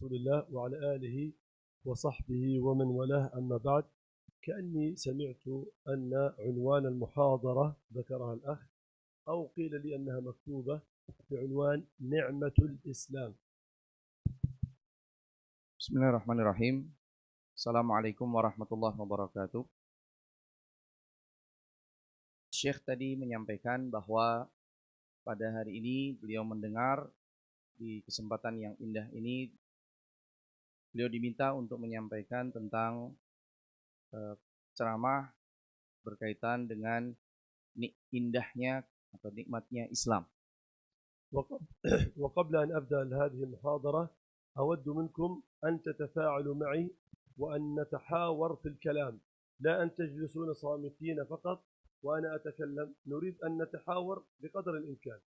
رسول الله وعلى آله وصحبه ومن والاه، أما بعد. كأني سمعت أن عنوان المحاضرة ذكرها الأخ، أو قيل لي أنها مكتوبة بعنوان نعمة الإسلام. Bismillahirrahmanirrahim. Assalamualaikum warahmatullahi wabarakatuh. Syekh tadi menyampaikan bahwa pada hari ini beliau mendengar di kesempatan yang indah ini, beliau diminta untuk menyampaikan tentang ceramah berkaitan dengan indahnya atau nikmatnya Islam. وقبل أن أبدأ هذه المحاضرة أود منكم أن تتفاعلوا معي وأن نتحاور في الكلام، لا أن تجلسون صامتين فقط وأنا أتكلم. نريد أن نتحاور بقدر الإمكان.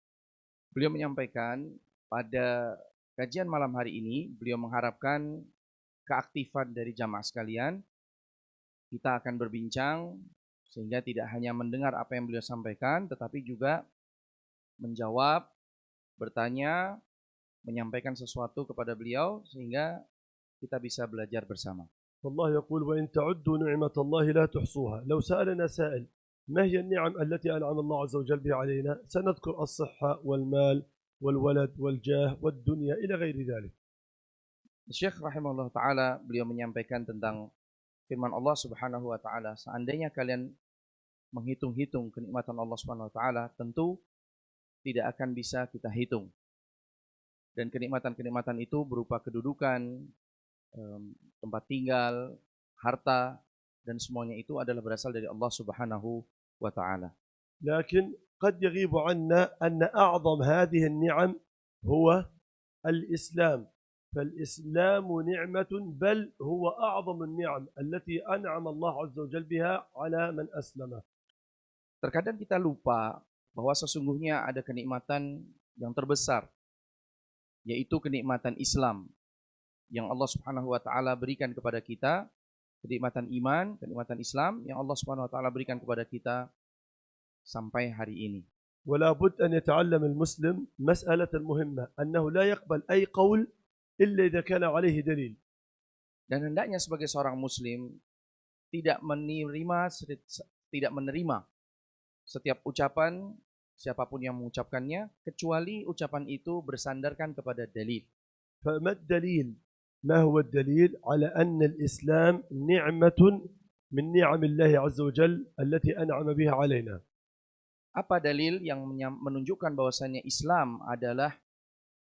Beliau menyampaikan pada kajian malam hari ini, beliau mengharapkan keaktifan dari jamaah sekalian. Kita akan berbincang sehingga tidak hanya mendengar apa yang beliau sampaikan, tetapi juga menjawab, bertanya, menyampaikan sesuatu kepada beliau sehingga kita bisa belajar bersama. والله يقول وإن تعدوا نعمة الله لا تحصوها. لو سألنا سائل ما هي النعم التي أنعم الله عز وجل بها علينا، سنذكر الصحة والمال والولد والجاه والدنيا إلى غير ذلك. Syekh rahimahullah ta'ala beliau menyampaikan tentang firman Allah subhanahu wa ta'ala, seandainya kalian menghitung-hitung kenikmatan Allah subhanahu wa ta'ala, tentu tidak akan bisa kita hitung. Dan kenikmatan-kenikmatan itu berupa kedudukan, tempat tinggal, harta, dan semuanya itu adalah berasal dari Allah subhanahu wa ta'ala. لكن قد يغيب عنا أن أعظم هذه النعم هو الإسلام، فالإسلام نعمة، بل هو أعظم النعم التي أنعم الله عز وجل بها على من أسلم. Terkadang kita lupa bahwa sesungguhnya ada kenikmatan yang terbesar, yaitu kenikmatan Islam yang Allah subhanahu wa ta'ala berikan kepada kita, kenikmatan iman, kenikmatan Islam yang Allah subhanahu wa ta'ala berikan kepada kita sampai hari ini. ولا بد أن يتعلم المسلم مسألة مهمة، أنه لا يقبل أي قول إلا إذا كان عليه دليل. Dan hendaknya sebagai seorang muslim tidak menerima setiap ucapan siapapun yang mengucapkannya kecuali ucapan itu bersandarkan kepada dalil. فما الدليل؟ ما هو الدليل على أن الإسلام نعمة من نعم الله عز وجل التي أنعم بها علينا؟ Apa dalil yang menunjukkan bahwasannya Islam adalah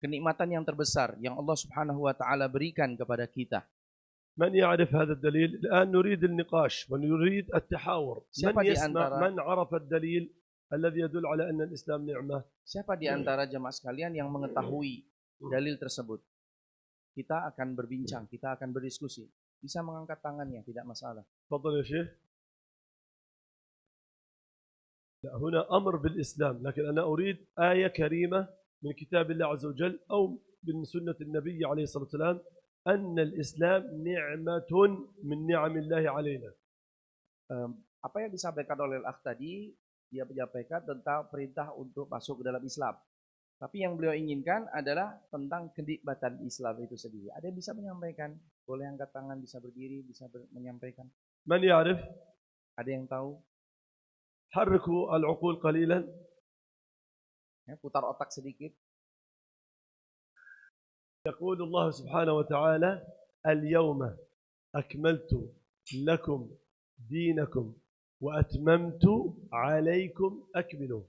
kenikmatan yang terbesar yang Allah subhanahu wa ta'ala berikan kepada kita? من يعرف هذا الدليل؟ الآن نريد النقاش ونريد التحاور. من يسمع؟ من عرف الدليل الذي يدل على أن الإسلام نعمة؟ Siapa di antara jemaah sekalian yang mengetahui dalil tersebut? Kita akan berbincang, kita akan berdiskusi. Bisa mengangkat tangannya, tidak masalah. تفضل يا شيخ. لا، هنا أمر بالإسلام، لكن أنا أريد آية كريمة من كتاب الله عز وجل أو من سنة النبي عليه الصلاة والسلام أن الإسلام نعمة من نعم الله علينا. Apa yang disampaikan oleh Al-Akh tadi, dia menyampaikan tentang perintah untuk masuk ke dalam Islam. Tapi yang beliau inginkan adalah tentang kenikmatan Islam itu sendiri. Ada yang bisa menyampaikan? Boleh angkat tangan, bisa berdiri, bisa menyampaikan. من يعرف؟ Ada yang tahu? حركوا العقول قليلا. Ya, putar otak sedikit. يقول الله سبحانه وتعالى اليوم أكملت لكم دينكم وأتممت عليكم أكملوا.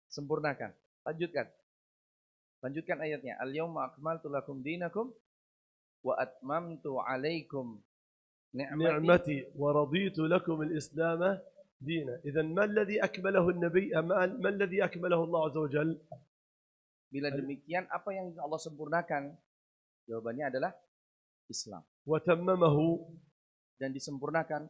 Sempurnakan. Lanjutkan ayatnya. Al-yawma akmaltu lakum dinakum wa atmamtu alaikum ni'mati wa raditu lakum al-islam دينا. إذن ما الذي أكمله النبي؟ ما الذي أكمله الله عز وجل؟ Bila demikian, apa yang Allah sempurnakan? Jawabannya adalah Islam. وتممه. Dan disempurnakan.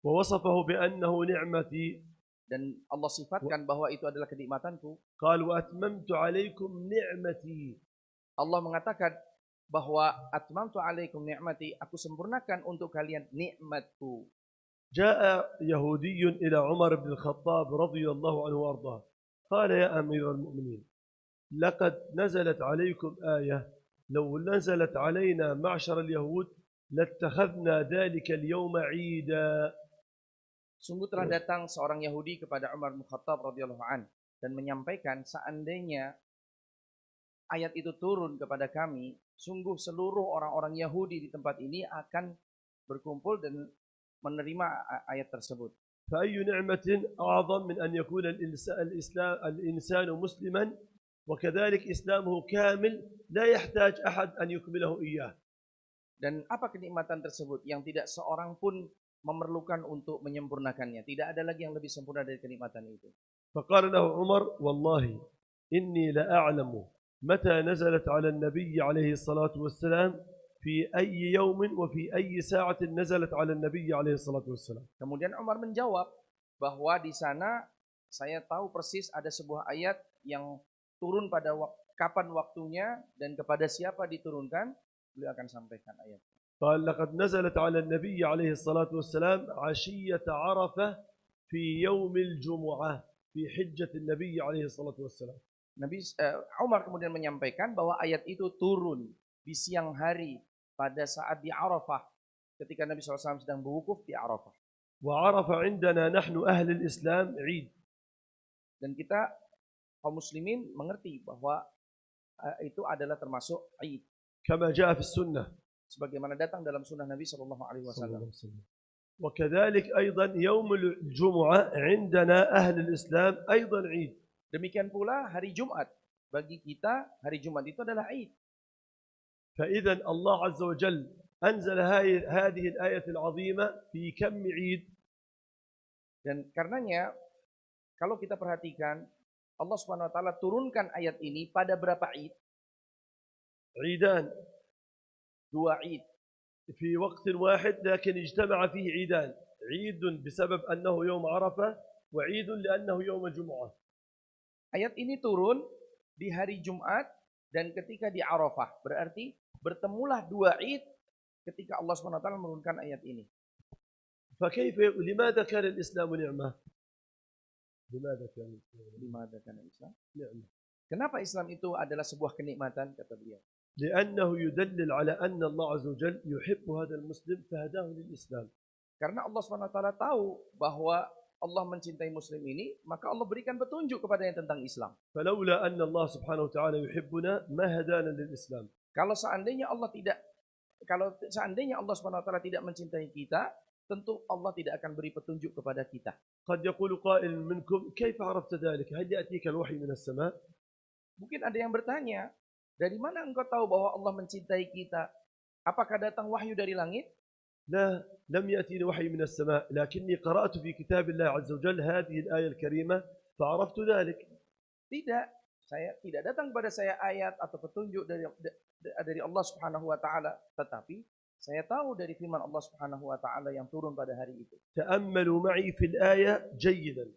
ووصفه بأنه نعمتي. Dan Allah sifatkan bahwa itu adalah kenikmatanku. قال وأتممت عليكم نعمتي. Allah mengatakan bahwa atmamtu alaikum ni'mati, aku sempurnakan untuk kalian nikmatku. جاء يهودي إلى عمر بن الخطاب رضي الله عنه وأرضاه قال يا أمير المؤمنين لقد نزلت عليكم آية لو نزلت علينا معشر اليهود لاتخذنا ذلك اليوم عيدا. Sungguh telah datang seorang Yahudi kepada Umar bin Khattab radhiyallahu an dan menyampaikan, seandainya ayat itu turun kepada kami, sungguh seluruh orang-orang Yahudi di tempat ini akan berkumpul dan menerima ayat tersebut. فأي نعمة أعظم من أن يكون الإنسان مسلما وكذلك إسلامه كامل لا يحتاج أحد أن يكمله إياه. Dan apa kenikmatan tersebut yang tidak seorang pun memerlukan untuk menyempurnakannya. Tidak ada lagi yang lebih sempurna dari kenikmatan itu. فقال له عمر والله إني لأعلم متى نزلت على النبي عليه الصلاة والسلام في أي يوم وفي أي ساعة نزلت على النبي عليه الصلاة والسلام. Kemudian Umar menjawab bahwa di sana saya tahu persis ada sebuah ayat yang turun pada kapan waktunya dan kepada siapa diturunkan, beliau akan sampaikan ayat. قال لقد نزلت على النبي عليه الصلاة والسلام عشية عرفة في يوم الجمعة في حجة النبي عليه الصلاة والسلام. Umar kemudian menyampaikan bahwa ayat itu turun di siang hari pada saat di Arafah ketika Nabi SAW sedang berwukuf di Arafah. وعرفة عندنا نحن أهل الإسلام عيد. Dan kita kaum muslimin mengerti bahwa itu adalah termasuk Eid. كما جاء في السنة. Sebagaimana datang dalam sunnah Nabi Shallallahu Alaihi Wasallam. وكذلك أيضا يوم الجمعة عندنا أهل الإسلام أيضا عيد. Demikian pula hari Jumat bagi kita, hari Jumat itu adalah Eid. فإذا الله عز وجل أنزل هذه الآية العظيمة في كم عيد. Dan karenanya kalau kita perhatikan Allah Subhanahu Wa Taala turunkan ayat ini pada berapa Eid? عيدان. 2 Eid. في وقت واحد لكن اجتمع فيه عيدان. عيد بسبب أنه يوم عرفة وعيد لأنه يوم الجمعة. Ayat ini turun di hari Jumat dan ketika di Arafah. Berarti bertemulah 2 Eid ketika Allah SWT menurunkan ayat ini. فكيف لماذا كان الإسلام نعمة؟ لماذا كان الإسلام نعمة؟ Kenapa Islam itu adalah sebuah kenikmatan, kata beliau? لأنه يدلل على أن الله عز وجل يحب هذا المسلم فهداه للإسلام. Karena Allah SWT tahu bahwa Allah mencintai Muslim ini, maka Allah berikan petunjuk kepadanya tentang Islam. فلولا أن الله سبحانه وتعالى يحبنا ما هدانا للإسلام. Kalau seandainya Allah SWT tidak mencintai kita, tentu Allah tidak akan beri petunjuk kepada kita. قد يقول قائل منكم كيف عرفت ذلك؟ هل يأتيك الوحي من السماء؟ Mungkin ada yang bertanya, dari mana engkau tahu bahwa Allah mencintai kita? Apakah datang wahyu dari langit? لا، لم يأتيني وحي من السماء، لكني قرأت في كتاب الله عز وجل هذه الآية الكريمة فعرفت ذلك. Tidak, tidak datang kepada saya ayat atau petunjuk dari Allah Subhanahu wa taala, tetapi saya tahu dari firman Allah Subhanahu wa taala yang turun pada hari itu. تأملوا معي في الآية جيدا.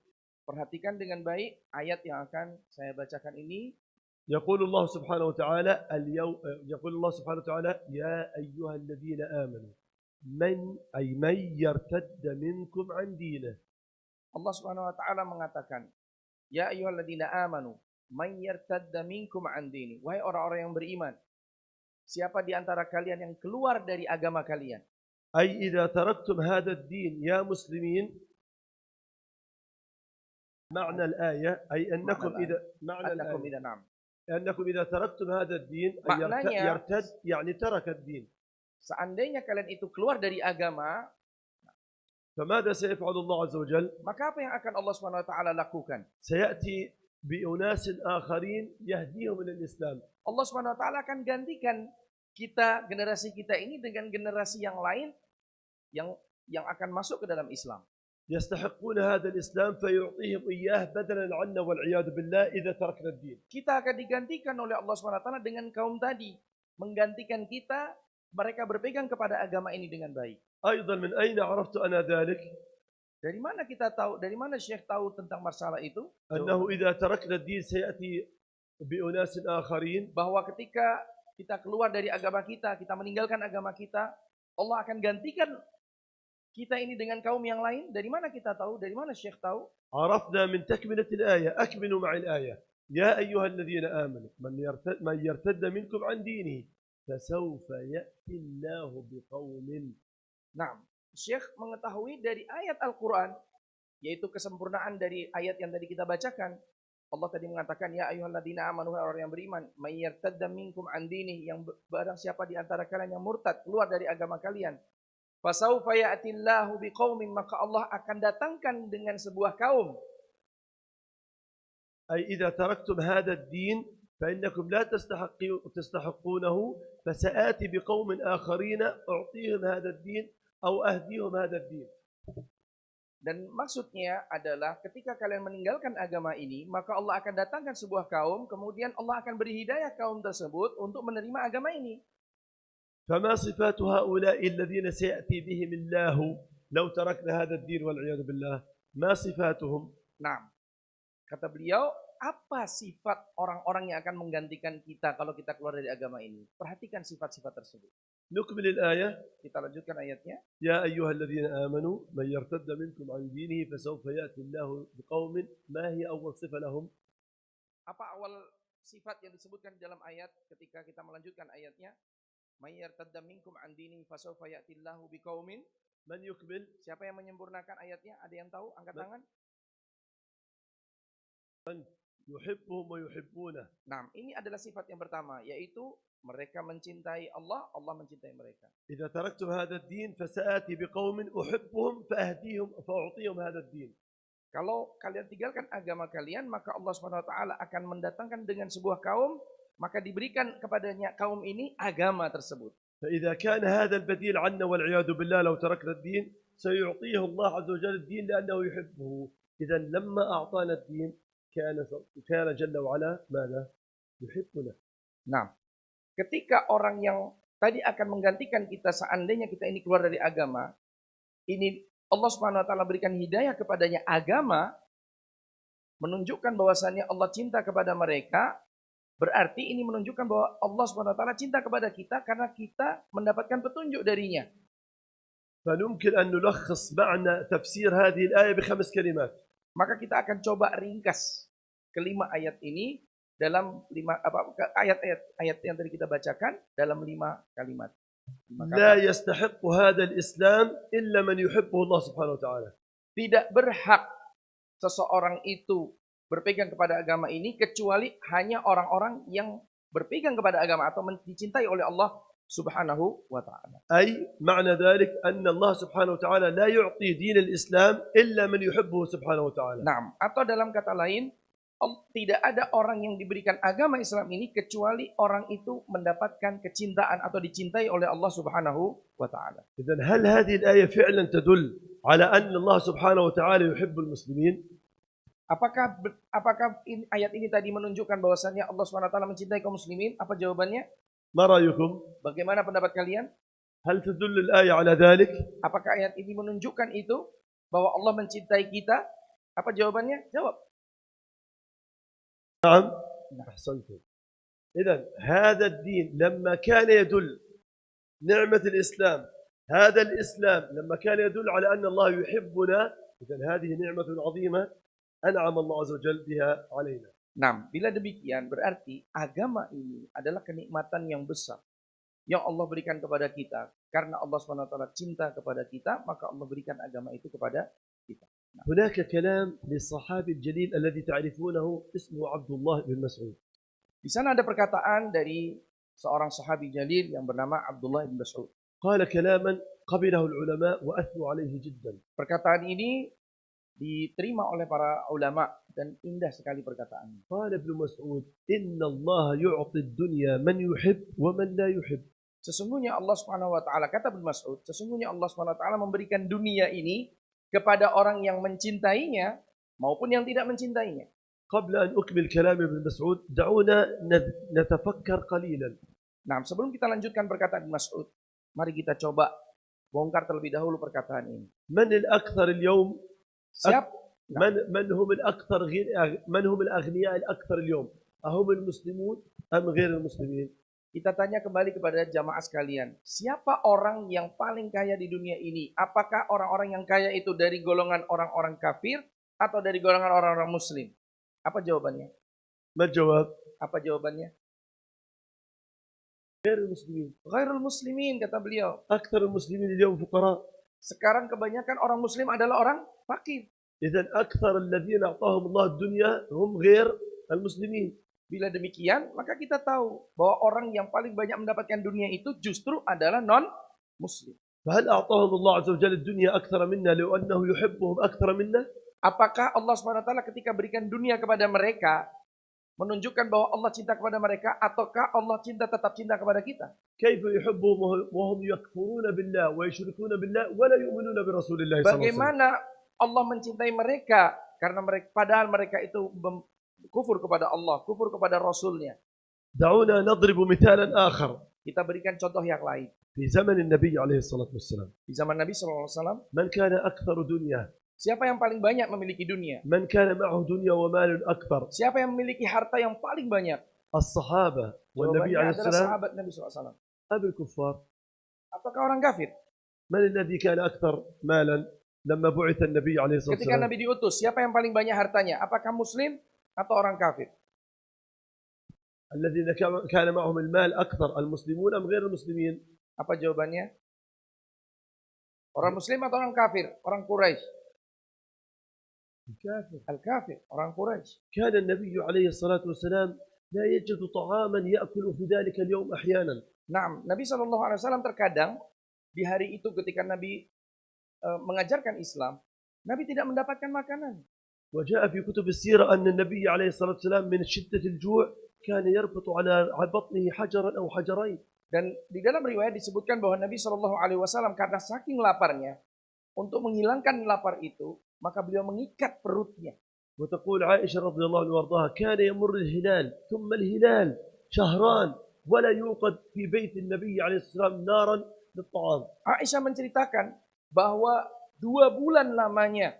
Perhatikan dengan baik ayat yang akan saya bacakan ini. يقول الله سبحانه وتعالى يقول الله سبحانه وتعالى يا أيها الذين آمنوا من يرتد منكم عن دينه. Allah Subhanahu wa taala mengatakan, ya ayyuhalladzina amanu man yartadda minkum an dini. Wahai orang-orang yang beriman, siapa di antara kalian yang keluar dari agama kalian? أي إذا تركتم هذا الدين يا مسلمين. معنى الآية أي أنكم أنكم إذا تركتم هذا الدين يرتد يعني ترك الدين. Seandainya kalian itu keluar dari agama, فماذا سيفعل الله عز وجل؟ maka apa yang akan Allah Subhanahu wa taala lakukan? سيأتي بأناس آخرين يهديهم إلى الإسلام. Allah Subhanahu wa taala akan gantikan kita, generasi kita ini dengan generasi yang lain yang akan masuk ke dalam Islam. يستحقون هذا الإسلام فيعطيهم إياه بدلا عنا والعياذ بالله إذا تركنا الدين. Kita akan digantikan oleh Allah SWT dengan kaum tadi, menggantikan kita, mereka berpegang kepada agama ini dengan baik. أيضا من أين عرفت أنا ذلك؟ Dari mana kita tahu? Dari mana Syekh tahu tentang masalah itu? أنه إذا تركنا الدين سيأتي بأناس آخرين. Bahwa ketika kita keluar dari agama kita meninggalkan agama kita, Allah akan gantikan kita ini dengan kaum yang lain. Dari mana kita tahu? Dari mana Syekh tahu? عرفنا من تكملة الآية. أكملوا مع الآية. يا أيها الذين آمنوا من يرتد منكم عن دينه فسوف يأتي الله بقوم. Nah, Syekh mengetahui dari ayat Al-Quran, yaitu kesempurnaan dari ayat yang tadi kita bacakan. Allah tadi mengatakan, ya ayyuhalladzina amanu, orang yang beriman, may yartadda minkum an dinihi, yang barang siapa di antara kalian yang murtad, keluar dari agama kalian, fasaufa ya'tillahu biqaumin, maka Allah akan datangkan dengan sebuah kaum. أي إذا تركتم هذا الدين فإنكم لا تستحقونه، فسآتي بقوم آخرين أعطيهم هذا الدين أو أهديهم هذا الدين. Dan maksudnya adalah ketika kalian meninggalkan agama ini, maka Allah akan datangkan sebuah kaum, kemudian Allah akan beri hidayah kaum tersebut untuk menerima agama ini. فما صفات هؤلاء الذين سيأتي بهم الله لو تركنا هذا الدين والعياذ بالله؟ ما صفاتهم؟ Nah, kata beliau, apa sifat orang-orang yang akan menggantikan kita kalau kita keluar dari agama ini? Perhatikan sifat-sifat tersebut. نكمل الآية. Kita lanjutkan ayatnya. يا أيها الذين آمنوا من يرتد منكم عن دينه فسوف يأتي الله بقوم. ما هي أول صفة لهم؟ Apa awal sifat yang disebutkan dalam ayat ketika kita melanjutkan ayatnya? May yartadda minkum an dinihi fasawfa ya'ti Allahu biqaumin. من يكمل؟ Siapa yang menyempurnakan ayatnya? Ada yang tahu? Angkat tangan. يحبهم ويحبونه. Nah, ini adalah sifat yang pertama, yaitu mereka mencintai Allah, Allah mencintai mereka. إذا تركتم هذا الدين فسآتي بقوم أحبهم فأعطيهم هذا الدين. Kalau kalian tinggalkan agama kalian, maka Allah Subhanahu wa taala akan mendatangkan dengan sebuah kaum, maka diberikan kepadanya kaum ini agama tersebut. فإذا كان هذا البديل عنا والعياذ بالله لو تركنا الدين سيعطيه الله عز وجل الدين لأنه يحبه. إذا لما أعطانا الدين كان جل وعلا ماذا؟ يحبنا. Nah, ketika orang yang tadi akan menggantikan kita seandainya kita ini keluar dari agama, ini Allah Subhanahu wa taala berikan hidayah kepadanya agama, menunjukkan bahwasannya Allah cinta kepada mereka, berarti ini menunjukkan bahwa Allah Subhanahu wa taala cinta kepada kita karena kita mendapatkan petunjuk darinya. فنمكن أن نلخص معنى تفسير هذه الآية ب5 كلمات. Maka kita akan coba ringkas kelima ayat ini dalam ayat yang tadi kita bacakan dalam 5 kalimat. لا يستحق هذا الإسلام إلا من يحبه الله سبحانه وتعالى. Tidak berhak seseorang itu berpegang kepada agama ini kecuali hanya orang-orang yang berpegang kepada agama atau dicintai oleh Allah Subhanahu wa taala. أي معنى ذلك أن الله سبحانه وتعالى لا يعطي دين الإسلام إلا من يحبه سبحانه وتعالى. Nah, atau dalam kata lain, tidak ada orang yang diberikan agama Islam ini kecuali orang itu mendapatkan kecintaan atau dicintai oleh Allah Subhanahu wa taala. إذن هل هذه الآية فعلا تدل على أن الله سبحانه وتعالى يحب المسلمين؟ Apakah ayat ini tadi menunjukkan bahwasannya Allah Subhanahu wa taala mencintai kaum muslimin? Apa jawabannya? ما رأيكم؟ Bagaimana pendapat kalian? هل تدل الآية على ذلك؟ Apakah ayat ini menunjukkan itu bahwa Allah mencintai kita? Apa jawabannya? Jawab. نعم. أحسنتم. إذن هذا الدين لما كان يدل نعمة الإسلام، هذا الإسلام لما كان يدل على أن الله يحبنا، إذن هذه نعمة عظيمة أنعم الله عز وجل بها علينا. Nah, bila demikian berarti agama ini adalah kenikmatan yang besar yang Allah berikan kepada kita. Karena Allah SWT cinta kepada kita, maka Allah berikan agama itu kepada kita. Nah. هناك كلام للصحابي الجليل الذي تعرفونه اسمه عبد الله بن مسعود. Di sana ada perkataan dari seorang sahabi jalil yang bernama Abdullah bin Mas'ud. قال كلاما قبله العلماء وأثنوا عليه جدا. Perkataan ini diterima oleh para ulama dan indah sekali perkataannya. قال ابن مسعود إن الله يعطي الدنيا من يحب ومن لا يحب. Sesungguhnya Allah Subhanahu wa taala, kata Ibnu Mas'ud, sesungguhnya Allah Subhanahu wa taala memberikan dunia ini kepada orang yang mencintainya maupun yang tidak mencintainya. قبل أن أكمل كلام ابن مسعود دعونا نتفكر قليلا. Nah, sebelum kita lanjutkan perkataan Ibnu Mas'ud, mari kita coba bongkar terlebih dahulu perkataan ini. من الأكثر اليوم؟ من هم الأغنياء الأكثر اليوم؟ أهم المسلمون أم غير المسلمين؟ Kita tanya kembali kepada jamaah sekalian, siapa orang yang paling kaya di dunia ini? Apakah orang-orang yang kaya itu dari golongan orang-orang kafir atau dari golongan orang-orang muslim? Apa jawabannya? ما الجواب؟ Apa jawabannya? غير المسلمين. Ghairul muslimin, kata beliau. أكثر المسلمين اليوم فقراء. Sekarang kebanyakan orang muslim adalah orang fakir. إذا أكثر الذين أعطاهم الله الدنيا هم غير المسلمين. Bila demikian, maka kita tahu bahwa orang yang paling banyak mendapatkan dunia itu justru adalah non-muslim. فهل أعطاهم الله عز وجل الدنيا أكثر منا لو أنه يحبهم أكثر منا؟ Apakah Allah SWT ketika berikan dunia kepada mereka, menunjukkan bahwa Allah cinta kepada mereka, ataukah Allah tetap cinta kepada kita? كيف يحبهم وهم يكفرون بالله ويشركون بالله ولا يؤمنون برسول الله صلى الله عليه وسلم؟ Bagaimana Allah mencintai mereka karena padahal mereka itu kufur kepada Allah, kufur kepada Rasulnya. دعونا نضرب مثالا آخر. Kita berikan contoh yang lain. في زمن النبي عليه الصلاة والسلام Di zaman Nabi SAW, من كان أكثر دنيا؟ siapa yang paling banyak memiliki dunia? من كان معه دنيا ومال أكثر؟ Siapa yang memiliki harta yang paling banyak? الصحابة والنبي Jawabannya عليه adalah السلام sahabat Nabi SAW. أم الكفار؟ Ataukah orang kafir? من الذي كان أكثر مالا لما بعث النبي عليه الصلاة Ketika والسلام؟ Nabi diutus, siapa yang paling banyak hartanya? Apakah muslim atau orang kafir? الذين كان معهم المال أكثر المسلمون أم غير المسلمين؟ Apa jawabannya? Orang muslim atau orang kafir? Orang Quraisy. الكافر. Al-kafir, orang Quraisy. كان النبي عليه الصلاة والسلام لا يجد طعاما يأكل في ذلك اليوم أحيانا. Nah, Nabi SAW terkadang di hari itu ketika Nabi mengajarkan Islam, Nabi tidak mendapatkan makanan. وجاء في كتب السيرة أن النبي عليه الصلاة والسلام من شدة الجوع كان يربط على بطنه حجرا أو حجرين. Dan di dalam riwayat disebutkan bahwa Nabi SAW karena saking laparnya, untuk menghilangkan lapar itu, maka beliau mengikat perutnya. وتقول عائشة رضي الله عنها وارضاها كان يمر الهلال ثم الهلال شهران ولا يوقد في بيت النبي عليه الصلاة والسلام نارا للطعام. Aisyah menceritakan bahwa 2 bulan lamanya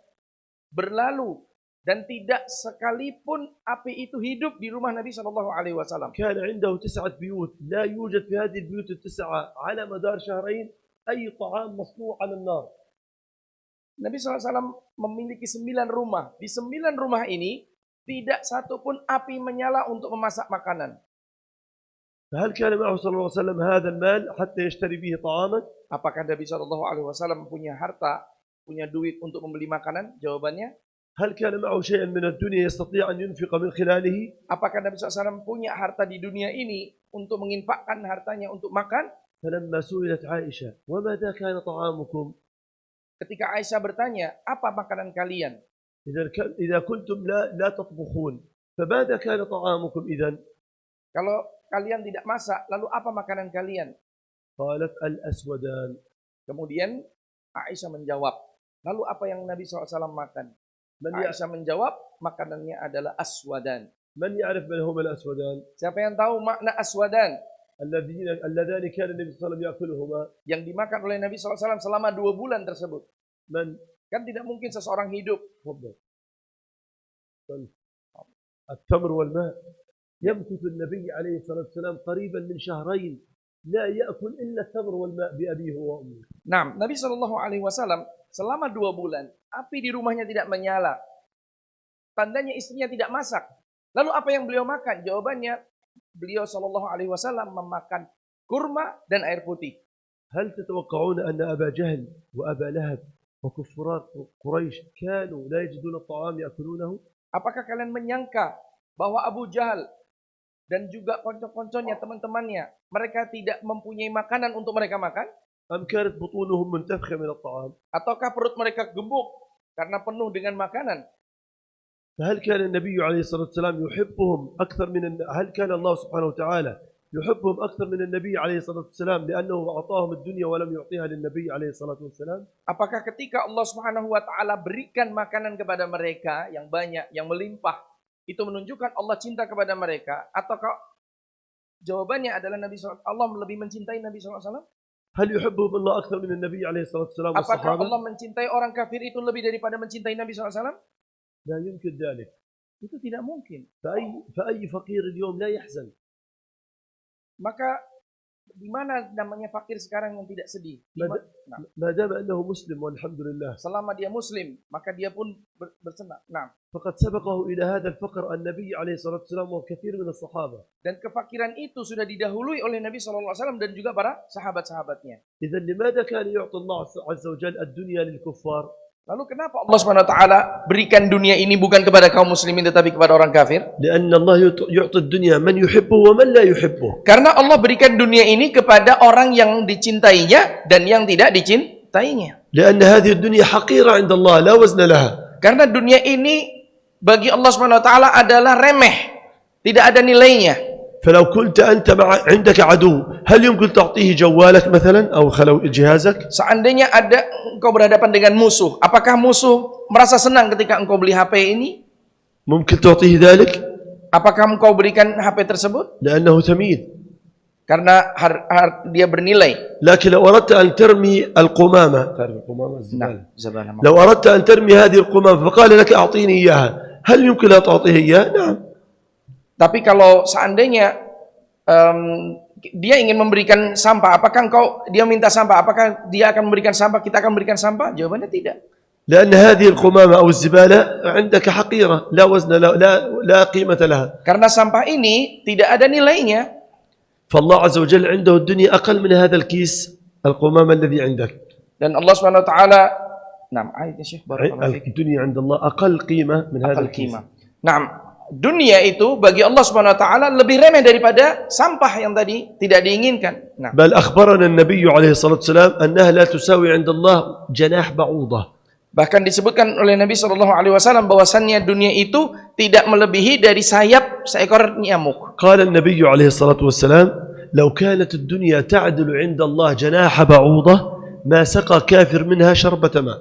berlalu dan tidak sekalipun api itu hidup di rumah Nabi SAW. كان عنده 9 بيوت لا يوجد في هذه البيوت ال9 على مدار شهرين أي طعام مصنوع على النار. Nabi SAW memiliki 9 rumah. Di 9 rumah ini tidak satupun api menyala untuk memasak makanan. فهل كان معه صلى الله عليه وسلم هذا المال حتى يشتري به طعاما؟ Apakah Nabi SAW punya harta, punya duit untuk membeli makanan? Jawabannya, هل كان معه شيئا من الدنيا يستطيع أن ينفق من خلاله؟ apakah Nabi SAW punya harta di dunia ini untuk menginfakkan hartanya untuk makan? فلما سئلت عائشة وماذا كان طعامكم؟ Ketika Aisyah bertanya, apa makanan kalian? إذا كنتم لا تطبخون فماذا كان طعامكم إذن؟ Kalau kalian tidak masak, lalu apa makanan kalian? قالت الأسودان. Kemudian Aisyah menjawab, lalu apa yang Nabi SAW makan? من Aisyah menjawab, makanannya adalah aswadan. من يعرف من هما الأسودان؟ Siapa yang tahu makna aswadan? اللذان كان النبي صلى الله عليه وسلم يأكلهما. Yang dimakan oleh Nabi SAW selama 2 bulan tersebut. من؟ Kan tidak mungkin seseorang hidup. تفضل. التمر والماء. يمكث النبي عليه الصلاة والسلام قريبا من شهرين لا يأكل إلا التمر والماء بأبيه وأمه. Nah, Nabi SAW selama 2 bulan, api di rumahnya tidak menyala. Tandanya istrinya tidak masak. Lalu apa yang beliau makan? Jawabannya, beliau SAW memakan kurma dan air putih. هل تتوقعون أن أبا جهل وأبا لهب وكفار قريش كانوا لا يجدون الطعام يأكلونه؟ Apakah kalian menyangka bahwa Abu Jahal dan juga konco-konconya, teman-temannya, mereka tidak mempunyai makanan untuk mereka makan? أم كانت بطونهم منتفخة من الطعام؟ Ataukah perut mereka gembuk karena penuh dengan makanan? فهل كان النبي عليه الصلاة والسلام يحبهم أكثر هل كان الله سبحانه وتعالى يحبهم أكثر من النبي عليه الصلاة والسلام لأنه أعطاهم الدنيا ولم يعطيها للنبي عليه الصلاة والسلام؟ Apakah ketika Allah Subhanahu wa taala berikan makanan kepada mereka yang banyak, yang melimpah, itu menunjukkan Allah cinta kepada mereka, ataukah jawabannya adalah Allah lebih mencintai Nabi SAW? هل يحبهم الله أكثر من النبي عليه الصلاة والسلام Apakah والصحابة؟ Allah mencintai orang kafir itu lebih daripada mencintai Nabi SAW? لا يمكن ذلك. Itu tidak mungkin. فأي فقير اليوم لا يحزن. Maka Di mana namanya fakir sekarang yang tidak sedih? Nah, ما دام أنه مسلم والحمد لله. selama dia muslim, maka dia pun bersenang. Nah, فقد سبقه إلى هذا الفقر النبي عليه الصلاة والسلام وكثير من الصحابة. dan kefakiran itu sudah didahului oleh Nabi SAW dan juga para sahabat-sahabatnya. إذا لماذا كان يعطي الله عز وجل الدنيا للكفار؟ Lalu kenapa Allah SWT berikan dunia ini bukan kepada kaum muslimin tetapi kepada orang kafir? لأن الله يعطي الدنيا من يحبه ومن لا يحبه. Karena Allah berikan dunia ini kepada orang yang dicintainya dan yang tidak dicintainya. لأن هذه الدنيا حقيرة عند الله لا وزن لها. Karena dunia ini bagi Allah SWT adalah remeh, tidak ada nilainya. فلو كنت أنت عندك عدو هل يمكن تعطيه جوالك مثلا أو جهازك؟ Seandainya ada engkau berhadapan dengan musuh, apakah musuh merasa senang ketika engkau beli HP ini? ممكن تعطيه ذلك؟ Apakah engkau berikan HP tersebut? لأنه ثمين. Karena dia bernilai. لكن لو أردت أن ترمي القمامة، تعرف القمامة الزبالة، زبالة. لو أردت أن ترمي هذه القمامة فقال لك أعطيني إياها، هل يمكن أن تعطيه إياه؟ نعم. Tapi kalau seandainya dia ingin memberikan sampah, apakah dia minta sampah, apakah dia akan memberikan sampah, kita akan memberikan sampah? Jawabannya tidak. لأن هذه القمامة أو الزبالة عندك حقيرة لا وزن لا قيمة لها. Karena sampah ini tidak ada nilainya. فالله عز وجل عنده الدنيا أقل من هذا الكيس القمامة الذي عندك. Dan Allah Subhanahu wa taala, ayat ya Syekh, barakallahu fiik. الدنيا عند الله أقل قيمة من هذا الكيس. Dunia itu bagi Allah Subhanahu wa taala lebih remeh daripada sampah yang tadi tidak diinginkan. بل أخبرنا النبي عليه الصلاة والسلام أنها لا تساوي عند الله جناح بعوضة. Bahkan disebutkan oleh Nabi SAW bahwasannya dunia itu tidak melebihi dari sayap seekor nyamuk. قال النبي عليه الصلاة والسلام لو كانت الدنيا تعدل عند الله جناح بعوضة ما سقى كافر منها شربة ماء.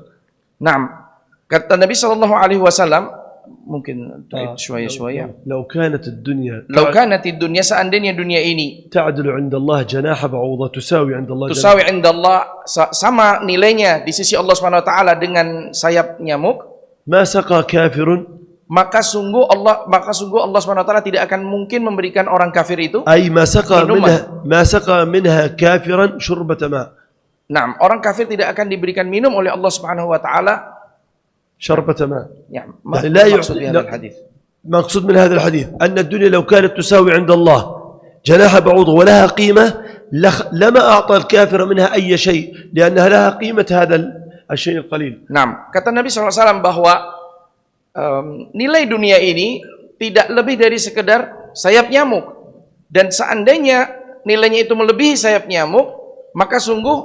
Kata Nabi SAW, mungkin شوية. لو كانت الدنيا seandainya dunia ini تعدل عند الله جناح بعوضة تساوي عند الله sama nilainya di sisi Allah Subhanahu wa taala dengan sayap nyamuk, ما سقى كافر, maka sungguh Allah Subhanahu wa taala tidak akan mungkin memberikan orang kafir itu أي ما سقى منها كافرا شربة ماء. Orang kafir tidak akan diberikan minum oleh Allah Subhanahu wa taala شربة ماء. لا يقصد بهذا الحديث. مقصود من هذا الحديث أن الدنيا لو كانت تساوي عند الله جناح بعوضة ولها قيمة لما أعطى الكافر منها أي شيء لأنها لها قيمة هذا الشيء القليل. Kata Nabi SAW bahwa nilai dunia ini tidak lebih dari sekedar sayap nyamuk, dan seandainya nilainya itu melebihi sayap nyamuk, maka sungguh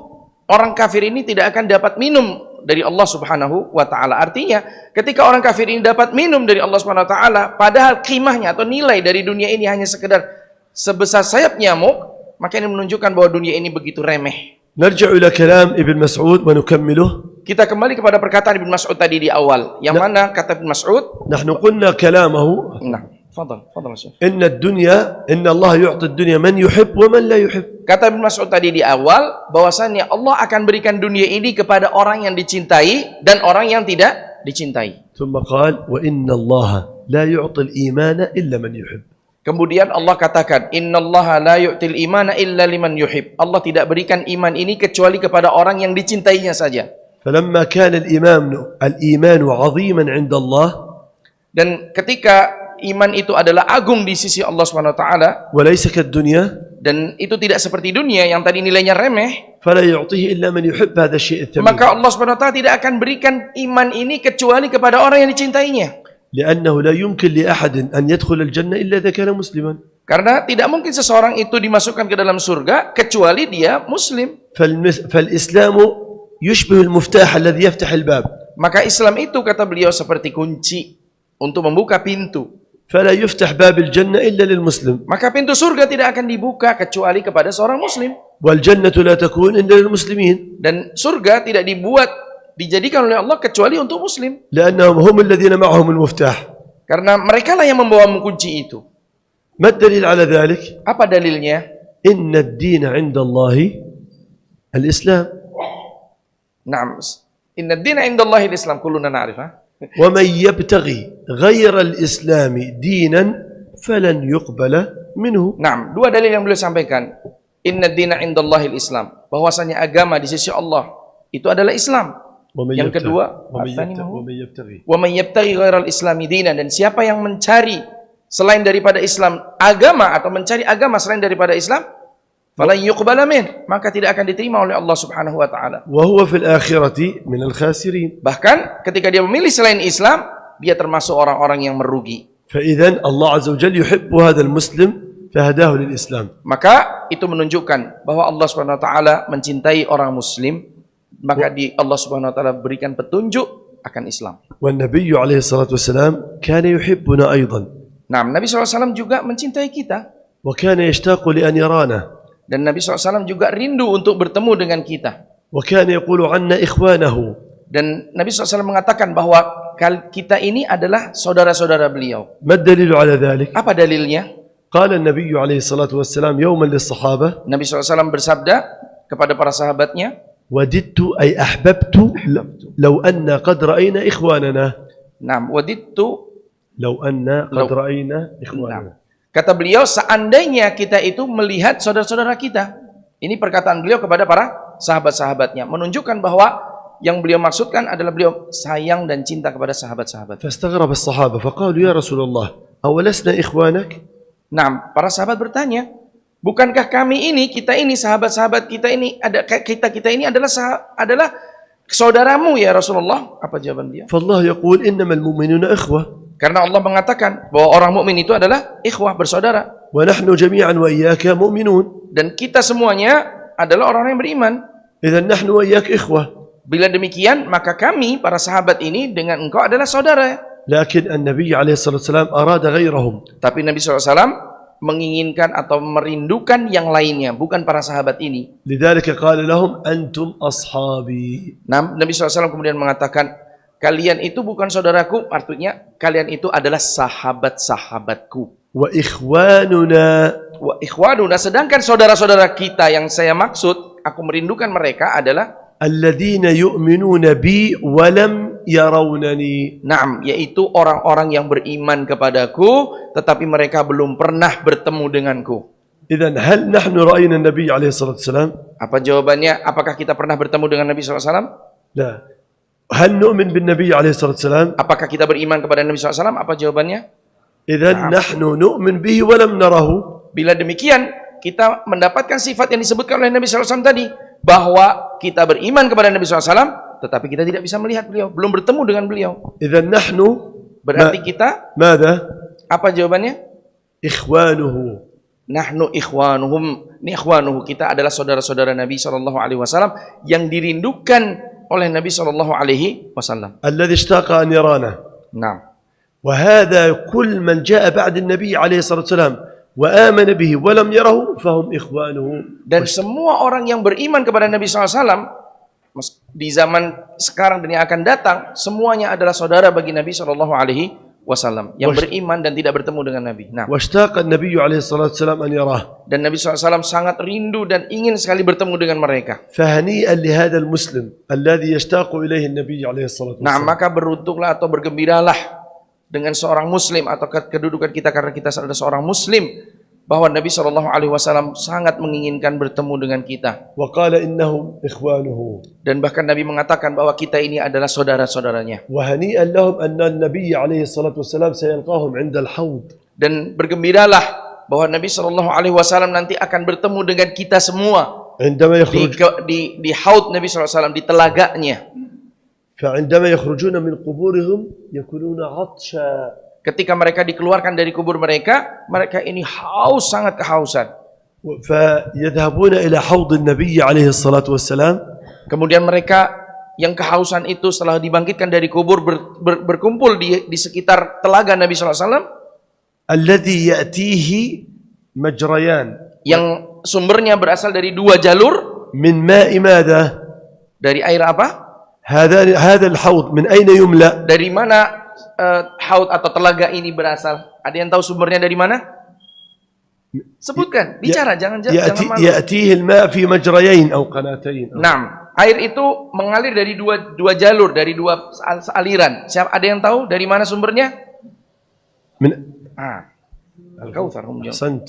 orang kafir ini tidak akan dapat minum dari Allah Subhanahu wa taala. Artinya, ketika orang kafir ini dapat minum dari Allah Subhanahu wa taala, padahal qimahnya atau nilai dari dunia ini hanya sekedar sebesar sayap nyamuk, maka ini menunjukkan bahwa dunia ini begitu remeh. نرجع إلى كلام ابن مسعود ونكمله. Kita kembali kepada perkataan Ibn Mas'ud tadi di awal. Yang mana kata Ibn Mas'ud? نحن قلنا كلامه. تفضل Syekh. إن الدنيا إن الله يعطي الدنيا من يحب ومن لا يحب. Kata Ibn Mas'ud tadi di awal bahwasannya Allah akan berikan dunia ini kepada orang yang dicintai dan orang yang tidak dicintai. ثم قال وإن الله لا يعطي الإيمان إلا من يحب. Kemudian Allah katakan, innallaha la yu'til imana illa liman yuhib. Allah tidak berikan iman ini kecuali kepada orang yang dicintainya saja. فلما كان الإيمان عظيما عند الله, dan ketika iman itu adalah agung di sisi Allah Subhanahu wa taala, وليس كالدنيا, dan itu tidak seperti dunia yang tadi nilainya remeh, فلا يعطيه إلا من يحب هذا الشيء الثمين. maka Allah Subhanahu wa taala tidak akan berikan iman ini kecuali kepada orang yang dicintainya. لأنه لا يمكن لأحد أن يدخل الجنة إلا إذا كان مسلما. Karena tidak mungkin seseorang itu dimasukkan ke dalam surga kecuali dia muslim. فالإسلام يشبه المفتاح الذي يفتح الباب. Maka Islam itu, kata beliau, seperti kunci untuk membuka pintu. فلا يفتح باب الجنة إلا للمسلم. Maka pintu surga tidak akan dibuka kecuali kepada seorang muslim. والجنة لا تكون إلا للمسلمين. Dan surga tidak dijadikan oleh Allah kecuali untuk muslim. لأنهم هم الذين معهم المفتاح. Karena mereka lah yang membawa kunci itu. ما الدليل على ذلك؟ Apa dalilnya? إن الدين عند الله الإسلام. إن الدين عند الله الإسلام كلنا نعرفه. ومن يبتغي غير الإسلام دينا فلن يقبل منه. Dua dalil yang beliau sampaikan. Inna dina indallahil Islam. Bahwasanya agama di sisi Allah itu adalah Islam. Yang kedua, wa man yabtaghi ghairal islami dinan, dan siapa yang mencari selain daripada Islam agama atau mencari agama selain daripada Islam, falan yuqbala min, maka tidak akan diterima oleh Allah Subhanahu wa taala. Wa huwa fil akhirati minal khasirin. Bahkan ketika dia memilih selain Islam, dia termasuk orang-orang yang merugi. Fa idzan Allah azza wa jalla yuhibbu hadzal muslim fahadahu lil Islam. Maka itu menunjukkan bahwa Allah Subhanahu wa taala mencintai orang muslim, maka Allah Subhanahu wa taala berikan petunjuk akan Islam. Wan Nabi alaihi salatu wasalam kana yuhibbuna aidan. Nah, Nabi SAW juga mencintai kita. Wa kana yashtaqu li an yarana. Dan Nabi SAW juga rindu untuk bertemu dengan kita. Wa kana yaqulu 'anna ikhwanahu. Dan Nabi SAW mengatakan bahwa kita ini adalah saudara-saudara beliau. Ma ad-dalilu 'ala dhalik? Apa dalilnya? Qala an-nabiy alaihi salatu wassalam yawman lis-sahabah. Nabi SAW bersabda kepada para sahabatnya, wadidtu ay ahbabtu law anna qad ra'ayna ikhwanana. Naam, wadidtu law anna qad ra'ayna ikhwanana. Kata beliau, seandainya kita itu melihat saudara-saudara kita. Ini perkataan beliau kepada para sahabat-sahabatnya, menunjukkan bahwa yang beliau maksudkan adalah beliau sayang dan cinta kepada sahabat-sahabat. Fastaghraba as-sahabah faqalu ya Rasulullah, awalasna ikhwanak? Nah, para sahabat bertanya, bukankah kami ini, kita ini, sahabat-sahabat kita ini, kita ini adalah saudaramu ya Rasulullah? Apa jawaban dia? Fallah yaqul innamal mu'minuna ikhwah. Karena Allah mengatakan bahwa orang mukmin itu adalah ikhwah, bersaudara. Wa nahnu jami'an wa iyyaka mu'minun. Dan kita semuanya adalah orang yang beriman. Idzan nahnu wa iyyaka ikhwah. Bila demikian, maka kami para sahabat ini dengan engkau adalah saudara. Lakin an-nabiy alaihi salatu wasalam arada ghairahum. Tapi Nabi SAW menginginkan atau merindukan yang lainnya, bukan para sahabat ini. Lidzalika qala lahum antum ashabi. Nah, Nabi SAW kemudian mengatakan, kalian itu bukan saudaraku, artinya kalian itu adalah sahabat-sahabatku. Wa ikhwanuna, sedangkan saudara-saudara kita yang saya maksud, aku merindukan mereka adalah alladzina yu'minuna bi wa lam yarawnani. Naam, yaitu orang-orang yang beriman kepadaku tetapi mereka belum pernah bertemu denganku. Idzan hal nahnu ra'ayna an-nabiy alaihi salatu wasalam? Apa jawabannya? Apakah kita pernah bertemu dengan Nabi sallallahu alaihi wasallam? La. Hal nu'min bin nabiy alaihi salatu wasalam? Apakah kita beriman kepada Nabi sallallahu alaihi wasallam? Apa jawabannya? Idzan nahnu nu'min bihi wa lam narahu. Bila demikian, kita mendapatkan sifat yang disebutkan oleh Nabi sallallahu alaihi wasallam tadi, bahwa kita beriman kepada Nabi SAW, tetapi kita tidak bisa melihat beliau, belum bertemu dengan beliau. Idzan nahnu, berarti kita, mada? Apa jawabannya? Ikhwanuhu. Nahnu ikhwanuhum. Ikhwanuhu, kita adalah saudara-saudara Nabi SAW yang dirindukan oleh Nabi SAW. Alladhi ishtaqa an yarana. Naam. Wa hadha kull man jaa ba'da an-nabi alaihi salatu wasalam wa amana bihi wa lam yarahu fahum ikhwanuhu. Dan semua orang yang beriman kepada Nabi SAW di zaman sekarang dan yang akan datang, semuanya adalah saudara bagi Nabi SAW yang beriman dan tidak bertemu dengan Nabi. Nah, washtaqa an-nabiy alaihi salatu wasalam an yarah. Dan Nabi SAW sangat rindu dan ingin sekali bertemu dengan mereka. Fahani'an li hadzal muslim alladhi yashtaqu ilayhi an-nabiy alaihi salatu wasalam. Nah, maka beruntunglah atau bergembiralah dengan seorang muslim atau kedudukan kita karena kita adalah seorang muslim, bahwa Nabi SAW sangat menginginkan bertemu dengan kita. Wa qala innahum ikhwanuhu. Dan bahkan Nabi mengatakan bahwa kita ini adalah saudara-saudaranya. Wa hani'an lahum anna an-nabiy alaihi salatu wasalam sayalqahum 'inda al-haud. Dan bergembiralah bahwa Nabi SAW nanti akan bertemu dengan kita semua di haud Nabi SAW, di telaganya. فعندما يخرجون من قبورهم يكونون عطشا. Ketika mereka dikeluarkan dari kubur mereka, mereka ini haus, sangat kehausan. فيذهبون إلى حوض النبي عليه الصلاة والسلام. Kemudian mereka yang kehausan itu setelah dibangkitkan dari kubur berkumpul di sekitar telaga Nabi SAW. الذي يأتيه مجريان. Yang sumbernya berasal dari dua jalur. من ماء ماذا؟ Dari air apa? هذا الحوض من أين يملأ؟ Dari mana haud atau telaga ini berasal? Ada yang tahu sumbernya dari mana? Sebutkan, bicara, jangan malu. يأتيه الماء في مجريين أو قناتين. Nah, air itu mengalir dari dua jalur, dari dua aliran. Ada yang tahu dari mana sumbernya? Al-Kautsar. أحسنت.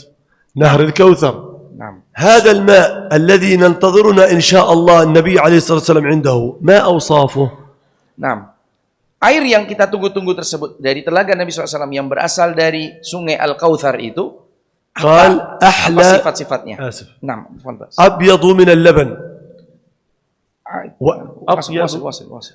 نهر الكوثر. Naam. هذا الماء الذي ننتظرنا إن شاء الله النبي عليه الصلاة والسلام عنده ما أوصافه؟ Naam. Air yang kita tunggu-tunggu tersebut dari telaga Nabi SAW yang berasal dari sungai Al-Kautsar itu, قال apa أحلى sifat-sifatnya? آسف Naam, fantas. أبيض من اللبن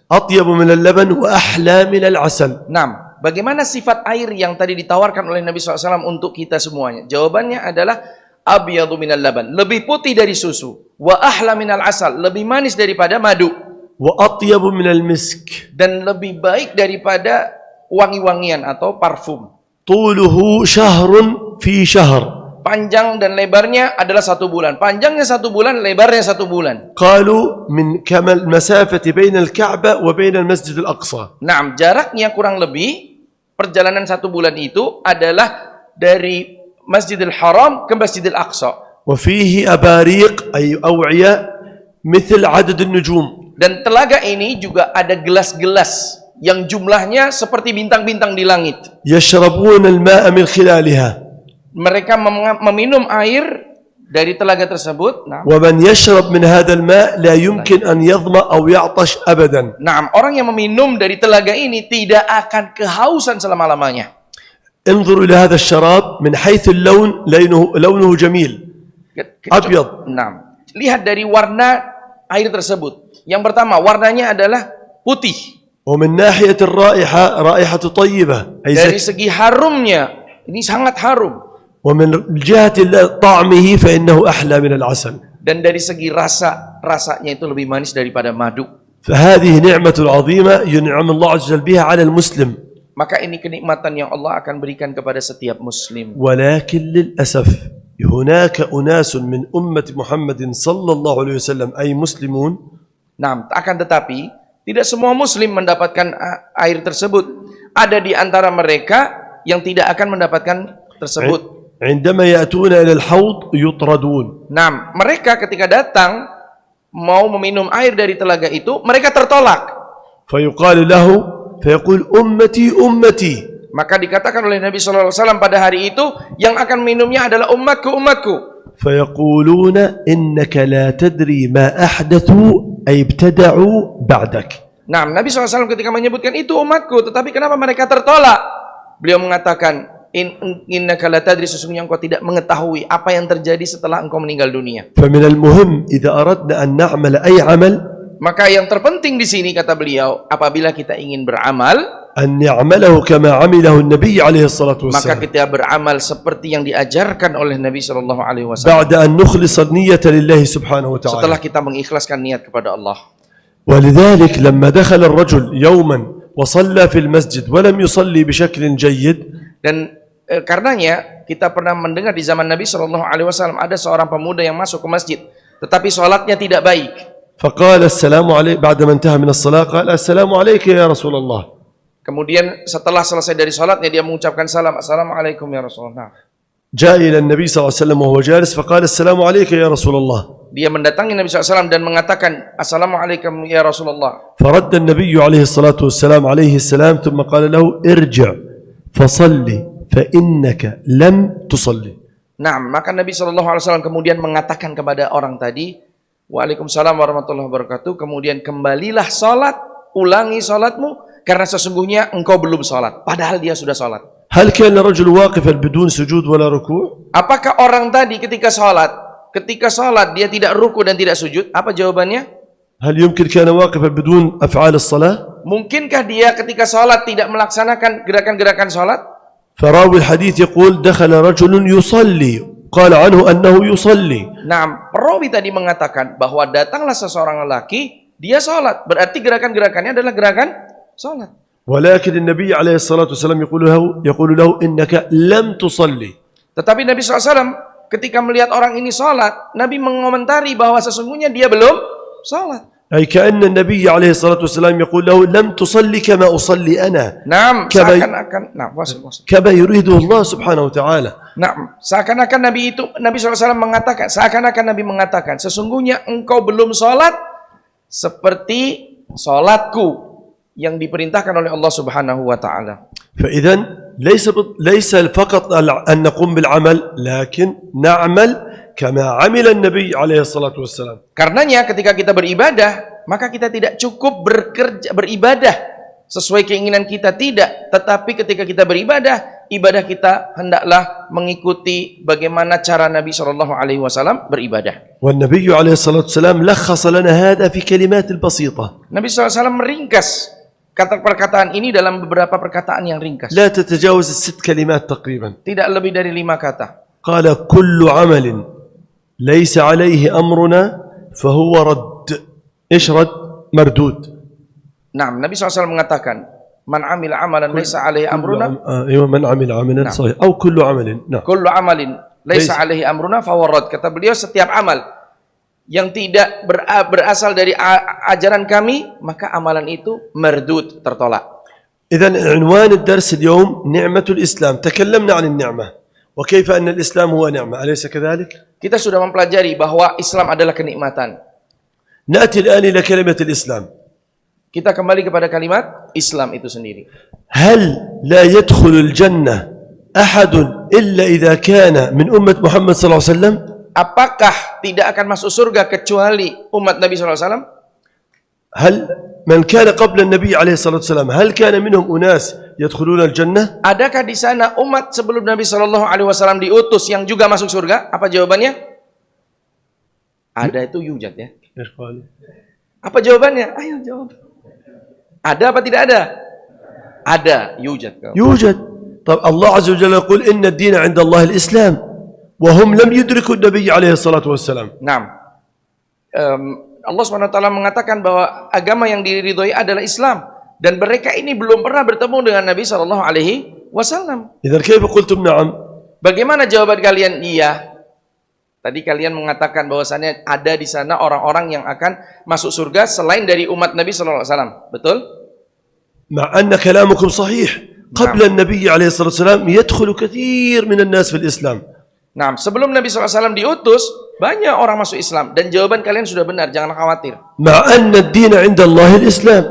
أطيب من اللبن وأحلى من العسل. Naam. Bagaimana sifat air yang tadi ditawarkan oleh Nabi SAW untuk kita semuanya? Jawabannya adalah abyadu minal laban, lebih putih dari susu, wa ahla minal asal, lebih manis daripada madu, wa atyabu minal misk, dan lebih baik daripada wangi-wangian atau parfum. Tuluhu syahrun fi syahr, panjang dan lebarnya adalah 1 bulan. Panjangnya 1 bulan, lebarnya 1 bulan. Qalu min kamal masafati baina al-Ka'bah wa baina al-Masjid al-Aqsa. Nah, jaraknya kurang lebih perjalanan 1 bulan itu adalah dari Masjidil Haram ke Masjidil Aqsa. وفيه أباريق أي أوعية مثل عدد النجوم. Dan telaga ini juga ada gelas-gelas yang jumlahnya seperti bintang-bintang di langit. يشربون الماء من خلالها. Mereka meminum air dari telaga tersebut. Nah. ومن يشرب من هذا الماء لا يمكن أن يظمأ أو يعطش أبدا. Nah, orang yang meminum dari telaga ini tidak akan kehausan selama-lamanya. انظروا إلى هذا الشراب من حيث اللون لونه جميل أبيض. Nah, lihat dari warna air tersebut. Yang pertama, warnanya adalah putih. ومن ناحية الرائحة رائحة طيبة أي dari segi harumnya ini sangat harum. ومن جهة طعمه فإنه أحلى من العسل. Dan dari segi rasanya itu lebih manis daripada madu. فهذه نعمة عظيمة ينعم الله عز وجل بها على المسلم. Maka ini kenikmatan yang Allah akan berikan kepada setiap muslim. ولكن للأسف هناك أناس من أمة محمد صلى الله عليه وسلم أي مسلمون. Nah, akan tetapi tidak semua muslim mendapatkan air tersebut. Ada di antara mereka yang tidak akan mendapatkan tersebut. عندما يأتون إلى الحوض يطردون. Nah, mereka ketika datang mau meminum air dari telaga itu, mereka tertolak. فيقال له فيقول أمتي أمتي. Maka dikatakan oleh Nabi SAW pada hari itu, yang akan minumnya adalah umatku, umatku. فيقولون إنك لا تدري ما أحدثوا أي ابتدعوا بعدك. Nah, Nabi SAW ketika menyebutkan itu umatku, tetapi kenapa mereka tertolak? Beliau mengatakan, innaka la tadri, sesungguhnya engkau tidak mengetahui apa yang terjadi setelah engkau meninggal dunia. فمن المهم إذا أردنا أن نعمل أي عمل, maka yang terpenting di sini kata beliau, apabila kita ingin beramal, أن يعمله كما عمله النبي عليه الصلاة maka والسلام. kita beramal seperti yang diajarkan oleh Nabi Shallallahu Alaihi Wasallam. بعد أن نخلص النية لله سبحانه Setelah وتعالى. kita mengikhlaskan niat kepada Allah. ولذلك لما دخل الرجل يوما وصلى في المسجد ولم يصلي بشكل جيد. Dan karenanya kita pernah mendengar di zaman Nabi Shallallahu Alaihi Wasallam ada seorang pemuda yang masuk ke masjid, tetapi sholatnya tidak baik. فقال السلام عليك بعدما انتهى من الصلاة قال السلام عليك يا رسول الله. Kemudian setelah selesai dari sholatnya dia mengucapkan salam, assalamualaikum ya Rasulullah. جاء إلى النبي صلى الله عليه وسلم وهو جالس فقال السلام عليك يا رسول الله. Dia mendatangi Nabi SAW dan mengatakan assalamualaikum ya Rasulullah. فرد النبي عليه الصلاة والسلام عليه السلام ثم قال له ارجع فصلي فإنك لم تصلي. Nah, maka Nabi SAW kemudian mengatakan kepada orang tadi, Waalaikumsalam warahmatullahi wabarakatuh. Kemudian kembalilah sholat, ulangi sholatmu, karena sesungguhnya engkau belum sholat. Padahal dia sudah sholat. هل كان الرجل واقفا بدون سجود ولا ركوع؟ Apakah orang tadi ketika sholat dia tidak ruku dan tidak sujud? Apa jawabannya? هل يمكن كان واقفا بدون أفعال الصلاة؟ Mungkinkah dia ketika sholat tidak melaksanakan gerakan-gerakan sholat? فراوي الحديث يقول دخل رجل يصلي قال عنه أنه يصلي. Nah, perawi tadi mengatakan bahwa datanglah seseorang lelaki, dia sholat. Berarti gerakan-gerakannya adalah gerakan sholat. ولكن النبي عليه الصلاة والسلام يقول له إنك لم تصلي. Tetapi Nabi SAW ketika melihat orang ini sholat, Nabi mengomentari bahwa sesungguhnya dia belum sholat. أي كأن النبي عليه الصلاة والسلام يقول له لم تصلي كما أصلي أنا. Nah, seakan-akan, كما يريده الله سبحانه وتعالى. Nah, seakan-akan Nabi SAW mengatakan, Nabi mengatakan, sesungguhnya engkau belum sholat seperti sholatku yang diperintahkan oleh Allah Subhanahu wa taala. فإذن ليس فقط أن نقوم بالعمل لكن نعمل كما عمل النبي عليه الصلاة والسلام. Karenanya ketika kita beribadah, maka kita tidak cukup beribadah sesuai keinginan kita, tidak. Tetapi ketika kita beribadah, ibadah kita hendaklah mengikuti bagaimana cara Nabi SAW beribadah. والنبي عليه الصلاة والسلام لخص لنا هذا في كلمات البسيطة. Nabi SAW meringkas kata perkataan ini dalam beberapa perkataan yang ringkas. لا تتجاوز 6 كلمات تقريبا. Tidak lebih dari 5 kata. قال كل عمل ليس عليه أمرنا فهو رد. إيش رد؟ مردود. Nah, Nabi SAW mengatakan, man amil amalan laisa alaihi amruna. أيوة من عمل عملا صحيح أو كل عمل. نعم. Kullu amalin laisa alaihi amruna fawarad. Kata beliau, setiap amal yang tidak berasal dari ajaran kami, maka amalan itu merdud, tertolak. إذن عنوان الدرس اليوم نعمة الإسلام. تكلمنا عن النعمة وكيف أن الإسلام هو نعمة، أليس كذلك؟ Kita sudah mempelajari bahwa Islam adalah kenikmatan. نأتي الآن إلى كلمة الإسلام. Kita kembali kepada kalimat Islam itu sendiri. هل لا يدخل الجنة أحد إلا إذا كان من أمة محمد صلى الله عليه وسلم؟ Apakah tidak akan masuk surga kecuali umat Nabi SAW? هل من كان قبل النبي عليه الصلاة والسلام هل كان منهم أناس يدخلون الجنة؟ Adakah di sana umat sebelum Nabi SAW diutus yang juga masuk surga? Apa jawabannya? Ada itu yujad ya. Apa jawabannya? Ayo jawab. Ada apa tidak ada? Ada, yujad. يوجد. طب الله عز وجل يقول إن الدين عند الله الإسلام وهم لم يدركوا النبي عليه الصلاة والسلام. Nah, Allah SWT mengatakan bahwa agama yang diridhoi adalah Islam, dan mereka ini belum pernah bertemu dengan Nabi SAW. إذا كيف قلتم نعم؟ Bagaimana jawaban kalian? Iya. Tadi kalian mengatakan bahwasannya ada di sana orang-orang yang akan masuk surga selain dari umat Nabi SAW. Betul? مع أن كلامكم صحيح. قبل النبي عليه الصلاة والسلام يدخل كثير من الناس في الإسلام. Nah, sebelum Nabi SAW diutus, banyak orang masuk Islam. Dan jawaban kalian sudah benar, jangan khawatir. مع أن الدين عند الله الإسلام.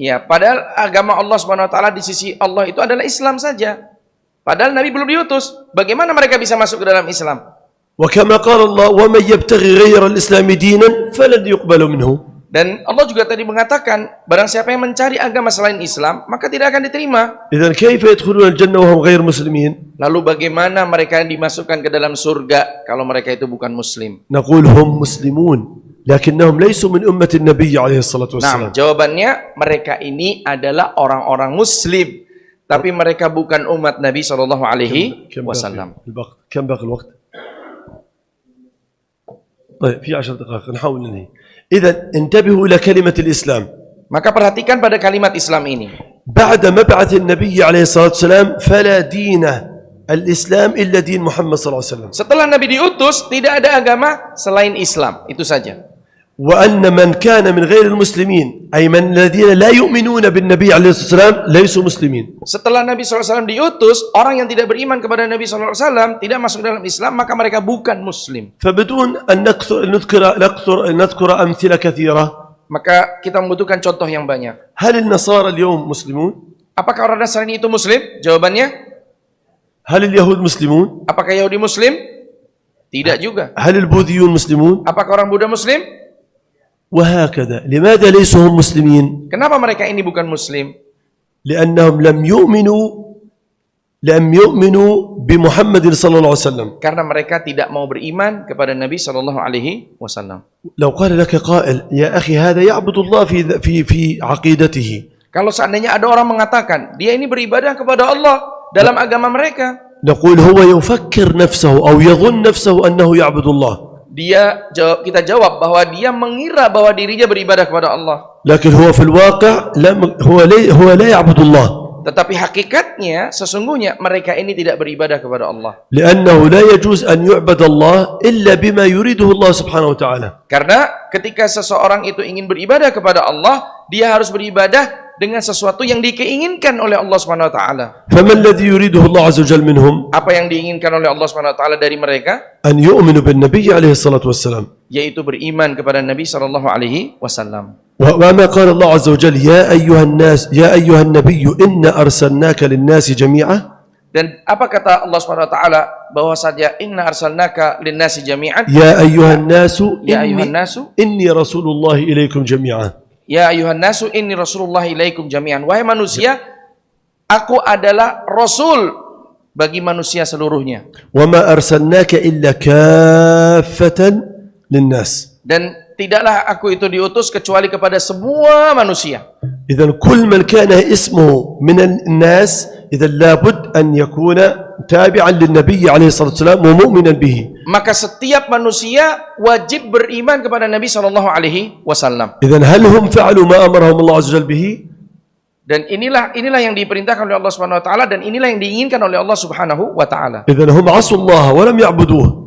Ya, padahal agama Allah SWT di sisi Allah itu adalah Islam saja. Padahal Nabi belum diutus. Bagaimana mereka bisa masuk ke dalam Islam? وكما قال الله ومن يبتغي غير الإسلام دينا فلن يقبل منه. Dan Allah juga tadi mengatakan, barang siapa yang mencari agama selain Islam, maka tidak akan diterima. إذن كيف يدخلون الجنة وهم غير مسلمين؟ Lalu bagaimana mereka dimasukkan ke dalam surga kalau mereka itu bukan muslim? نقول هم مسلمون لكنهم ليسوا من أمة النبي عليه الصلاة Nah, والسلام. jawabannya mereka ini adalah orang-orang muslim, tapi mereka bukan umat Nabi SAW. كم باقي الوقت؟ طيب في 10 دقائق نحاول ننهي. إذا انتبهوا إلى كلمة الإسلام. Maka perhatikan pada kalimat Islam ini. بعد مبعث النبي عليه الصلاة والسلام فلا دين الإسلام إلا دين محمد صلى الله عليه وسلم. Setelah Nabi diutus, tidak ada agama selain Islam. Itu saja. وأن من كان من غير المسلمين أي من الذين لا يؤمنون بالنبي عليه الصلاة والسلام ليسوا مسلمين. Setelah Nabi SAW diutus, orang yang tidak beriman kepada Nabi SAW tidak masuk dalam Islam, maka mereka bukan muslim. فبدون أن نذكر أمثلة كثيرة. Maka kita membutuhkan contoh yang banyak. هل النصارى اليوم مسلمون؟ Apakah orang Nasrani itu muslim? Jawabannya, هل اليهود مسلمون؟ apakah Yahudi muslim? Tidak juga. هل البوذيون مسلمون؟ Apakah orang Buddha muslim? وهكذا. لماذا ليسوا هم مسلمين؟ Kenapa mereka ini bukan muslim? لأنهم لم يؤمنوا بمحمد صلى الله عليه وسلم. Karena mereka tidak mau beriman kepada Nabi SAW. لو قال لك قائل يا أخي هذا يعبد الله في عقيدته. Kalau seandainya ada orang mengatakan dia ini beribadah kepada Allah dalam agama mereka, نقول هو يفكر نفسه أو يظن نفسه أنه يعبد الله. kita jawab bahwa dia mengira bahwa dirinya beribadah kepada Allah. لكن هو في الواقع هو لا يعبد الله. Tetapi hakikatnya sesungguhnya mereka ini tidak beribadah kepada Allah. لأنه لا يجوز أن يعبد الله إلا بما يريده الله سبحانه وتعالى. Karena ketika seseorang itu ingin beribadah kepada Allah, dia harus beribadah dengan sesuatu yang dikeinginkan oleh Allah Subhanahu wa taala. فما الذي يريده الله عز وجل منهم؟ Apa yang diinginkan oleh Allah Subhanahu wa taala dari mereka? أن يؤمنوا بالنبي عليه الصلاة والسلام. Yaitu beriman kepada Nabi sallallahu alaihi wasallam. وما قال الله عز وجل يا أيها النبي إنا أرسلناك للناس جميعا. Dan apa kata Allah Subhanahu wa taala bahwa saja inna arsalnaka linnasi jami'an يا أيها الناس ya ayuhan nasu إني رسول الله إليكم جميعا. ya ayuhan nasu inni rasulullah ilaikum jami'an. Wahai manusia, aku adalah rasul bagi manusia seluruhnya. وما أرسلناك إلا كافة للناس. Dan tidaklah aku itu diutus kecuali kepada semua manusia. إذن كل من كان اسمه من الناس إذا لابد أن يكون تابعا للنبي عليه الصلاة والسلام ومؤمنا به. Maka setiap manusia wajib beriman kepada Nabi sallallahu alaihi wasallam. إذن هل هم فعلوا ما أمرهم الله عز وجل به؟ Dan inilah yang diperintahkan oleh Allah Subhanahu wa taala dan inilah yang diinginkan oleh Allah Subhanahu wa taala. إذن هم عصوا الله ولم يعبدوه.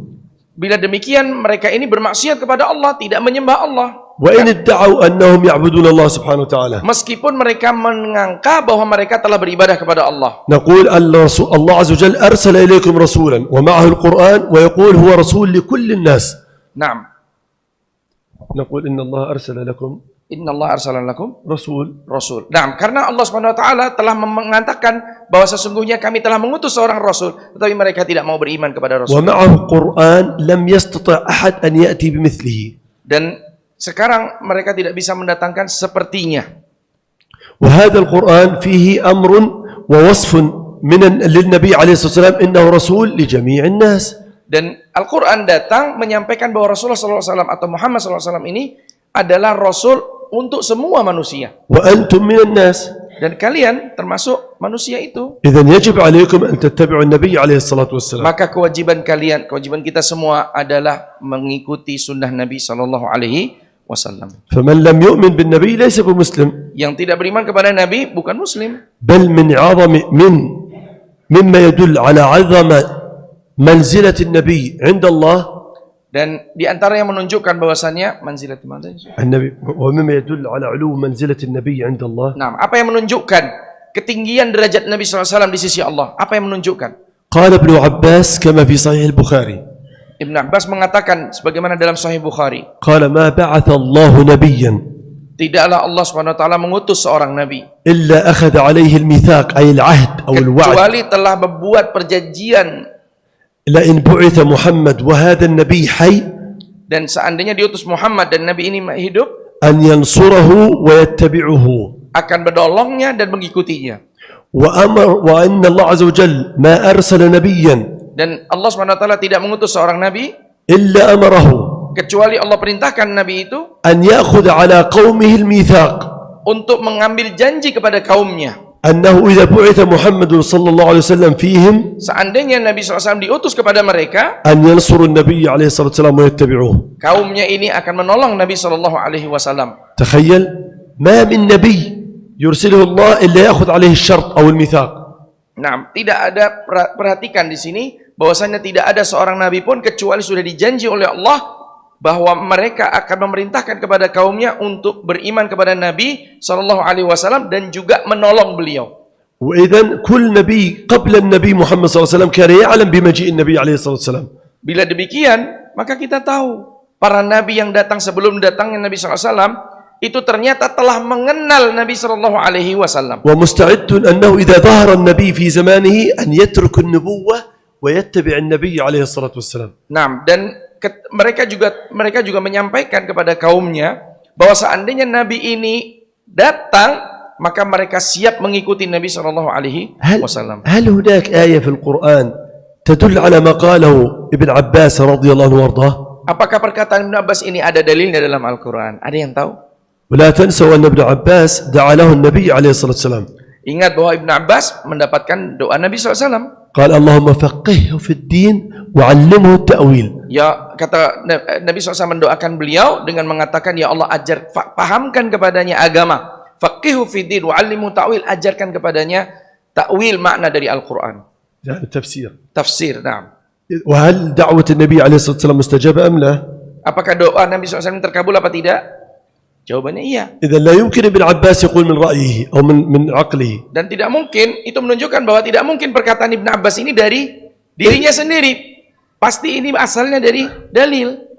Bila demikian mereka ini bermaksiat kepada Allah, tidak menyembah Allah. وإن ادعوا أنهم يعبدون الله سبحانه وتعالى. Meskipun mereka menganggap bahwa mereka telah beribadah kepada Allah. نقول الله عز وجل أرسل إليكم رسولا ومعه القرآن ويقول هو رسول لكل الناس. Naam. نقول إن الله أرسل لكم Innallaha arsala lakum rasul. Nah, karena Allah Subhanahu wa taala telah mengatakan bahwa sesungguhnya kami telah mengutus seorang rasul, tetapi mereka tidak mau beriman kepada rasul. ومعه القرآن لم يستطع أحد أن يأتي بمثله. Dan sekarang mereka tidak bisa mendatangkan sepertinya. وهذا القرآن فيه أمر ووصف للنبي عليه الصلاة والسلام إنه رسول لجميع الناس. Dan Al-Quran datang menyampaikan bahwa Rasulullah SAW atau Muhammad SAW ini adalah rasul untuk semua manusia. وأنتم من الناس. Dan kalian termasuk manusia itu. إذن يجب عليكم أن تتبعوا النبي عليه الصلاة والسلام. Maka kewajiban kita semua adalah mengikuti sunnah Nabi sallallahu alaihi wasallam. فمن لم يؤمن بالنبي ليس بمسلم. Yang tidak beriman kepada Nabi bukan muslim. بل من مما يدل على عظم منزلة النبي عند الله. Dan di antara yang menunjukkan bahwasannya manzilat mana? النبي ومما يدل على علو منزلة النبي عند الله. Nah, apa yang menunjukkan ketinggian derajat Nabi SAW di sisi Allah? Apa yang menunjukkan? قال ابن عباس كما في صحيح البخاري. Ibn Abbas mengatakan sebagaimana dalam Sahih Bukhari. قال ما بعث الله نبيا Tidaklah Allah Subhanahu wa taala mengutus seorang nabi إلا أخذ عليه الميثاق أي العهد أو الوعد. kecuali telah membuat perjanjian. لئن بعث محمد وهذا النبي حي Dan seandainya diutus Muhammad dan nabi ini hidup, أن ينصره ويتبعه. akan menolongnya dan mengikutinya. وأن الله عز وجل ما أرسل نبيا Dan Allah Subhanahu wa taala tidak mengutus seorang nabi إلا أمره kecuali Allah perintahkan nabi itu أن يأخذ على قومه الميثاق untuk mengambil janji kepada kaumnya. أنه إذا بعث محمد صلى الله عليه وسلم فيهم Seandainya Nabi SAW diutus kepada mereka, أن ينصروا النبي عليه الصلاة والسلام ويتبعوه. kaumnya ini akan menolong Nabi SAW. تخيل ما من نبي يرسله الله إلا يأخذ عليه الشرط أو الميثاق. Nah, tidak ada, perhatikan di sini bahwasanya tidak ada seorang nabi pun kecuali sudah dijanji oleh Allah bahwa mereka akan memerintahkan kepada kaumnya untuk beriman kepada Nabi SAW dan juga menolong beliau. وإذن كل نبي قبل النبي محمد صلى الله عليه وسلم كان يعلم بمجيء النبي عليه الصلاة والسلام. Bila demikian, maka kita tahu para nabi yang datang sebelum datangnya Nabi SAW itu ternyata telah mengenal Nabi SAW. ومستعد أنه إذا ظهر النبي في زمانه أن يترك النبوة ويتبع النبي عليه الصلاة والسلام. Nah, dan mereka juga menyampaikan kepada kaumnya bahwa seandainya Nabi ini datang, maka mereka siap mengikuti Nabi SAW. هل هناك آية في القرآن تدل على ما قاله ابن عباس رضي الله عنه وارضاه؟ Apakah perkataan Ibn Abbas ini ada dalilnya dalam Al-Quran? Ada yang tahu? ولا تنسوا أن ابن عباس دعا له النبي عليه الصلاة والسلام. Ingat bahwa Ibn Abbas mendapatkan doa Nabi SAW. قال اللهم فقهه في الدين وعلمه التأويل. Ya, kata Nabi SAW mendoakan beliau dengan mengatakan, ya Allah pahamkan kepadanya agama. Faqihu fiddin wa'allimu ta'wil, ajarkan kepadanya ta'wil makna dari Al-Quran. يعني تفسير. Tafsir, nah. وهل دعوة النبي عليه الصلاة والسلام مستجابة أم لا؟ Apakah doa Nabi SAW terkabul apa tidak? Jawabannya iya. إذا لا يمكن ابن عباس يقول من رأيه أو من عقله. Dan tidak mungkin, itu menunjukkan bahwa tidak mungkin perkataan Ibn Abbas ini dari dirinya sendiri. Pasti ini asalnya dari dalil.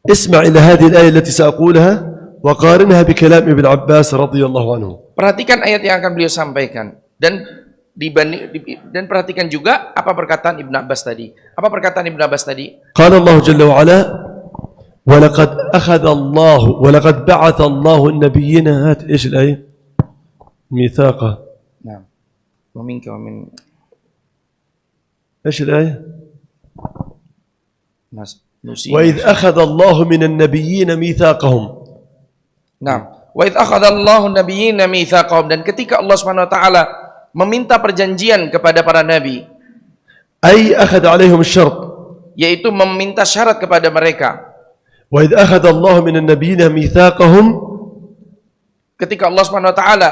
اسمع إلى هذه الآية التي سأقولها وقارنها بكلام ابن عباس رضي الله عنه. Perhatikan ayat yang akan beliau sampaikan. Dan dan perhatikan juga apa perkataan Ibn Abbas tadi. Apa perkataan Ibn Abbas tadi? قال الله جل وعلا ولقد بعث الله النبيين هات ايش الآية ميثاقه Nah, ومنك ومن ايش الآية نسي. وإذ أخذ الله من النبيين ميثاقهم. Nah, wa idz akhadallahu nabiyina mitsaqahum, dan ketika Allah Subhanahu wa taala meminta perjanjian kepada para nabi, أي أخذ عليهم الشرط. yaitu meminta syarat kepada mereka. وإذ أخذ الله من النبيين ميثاقهم. Ketika Allah Subhanahu wa taala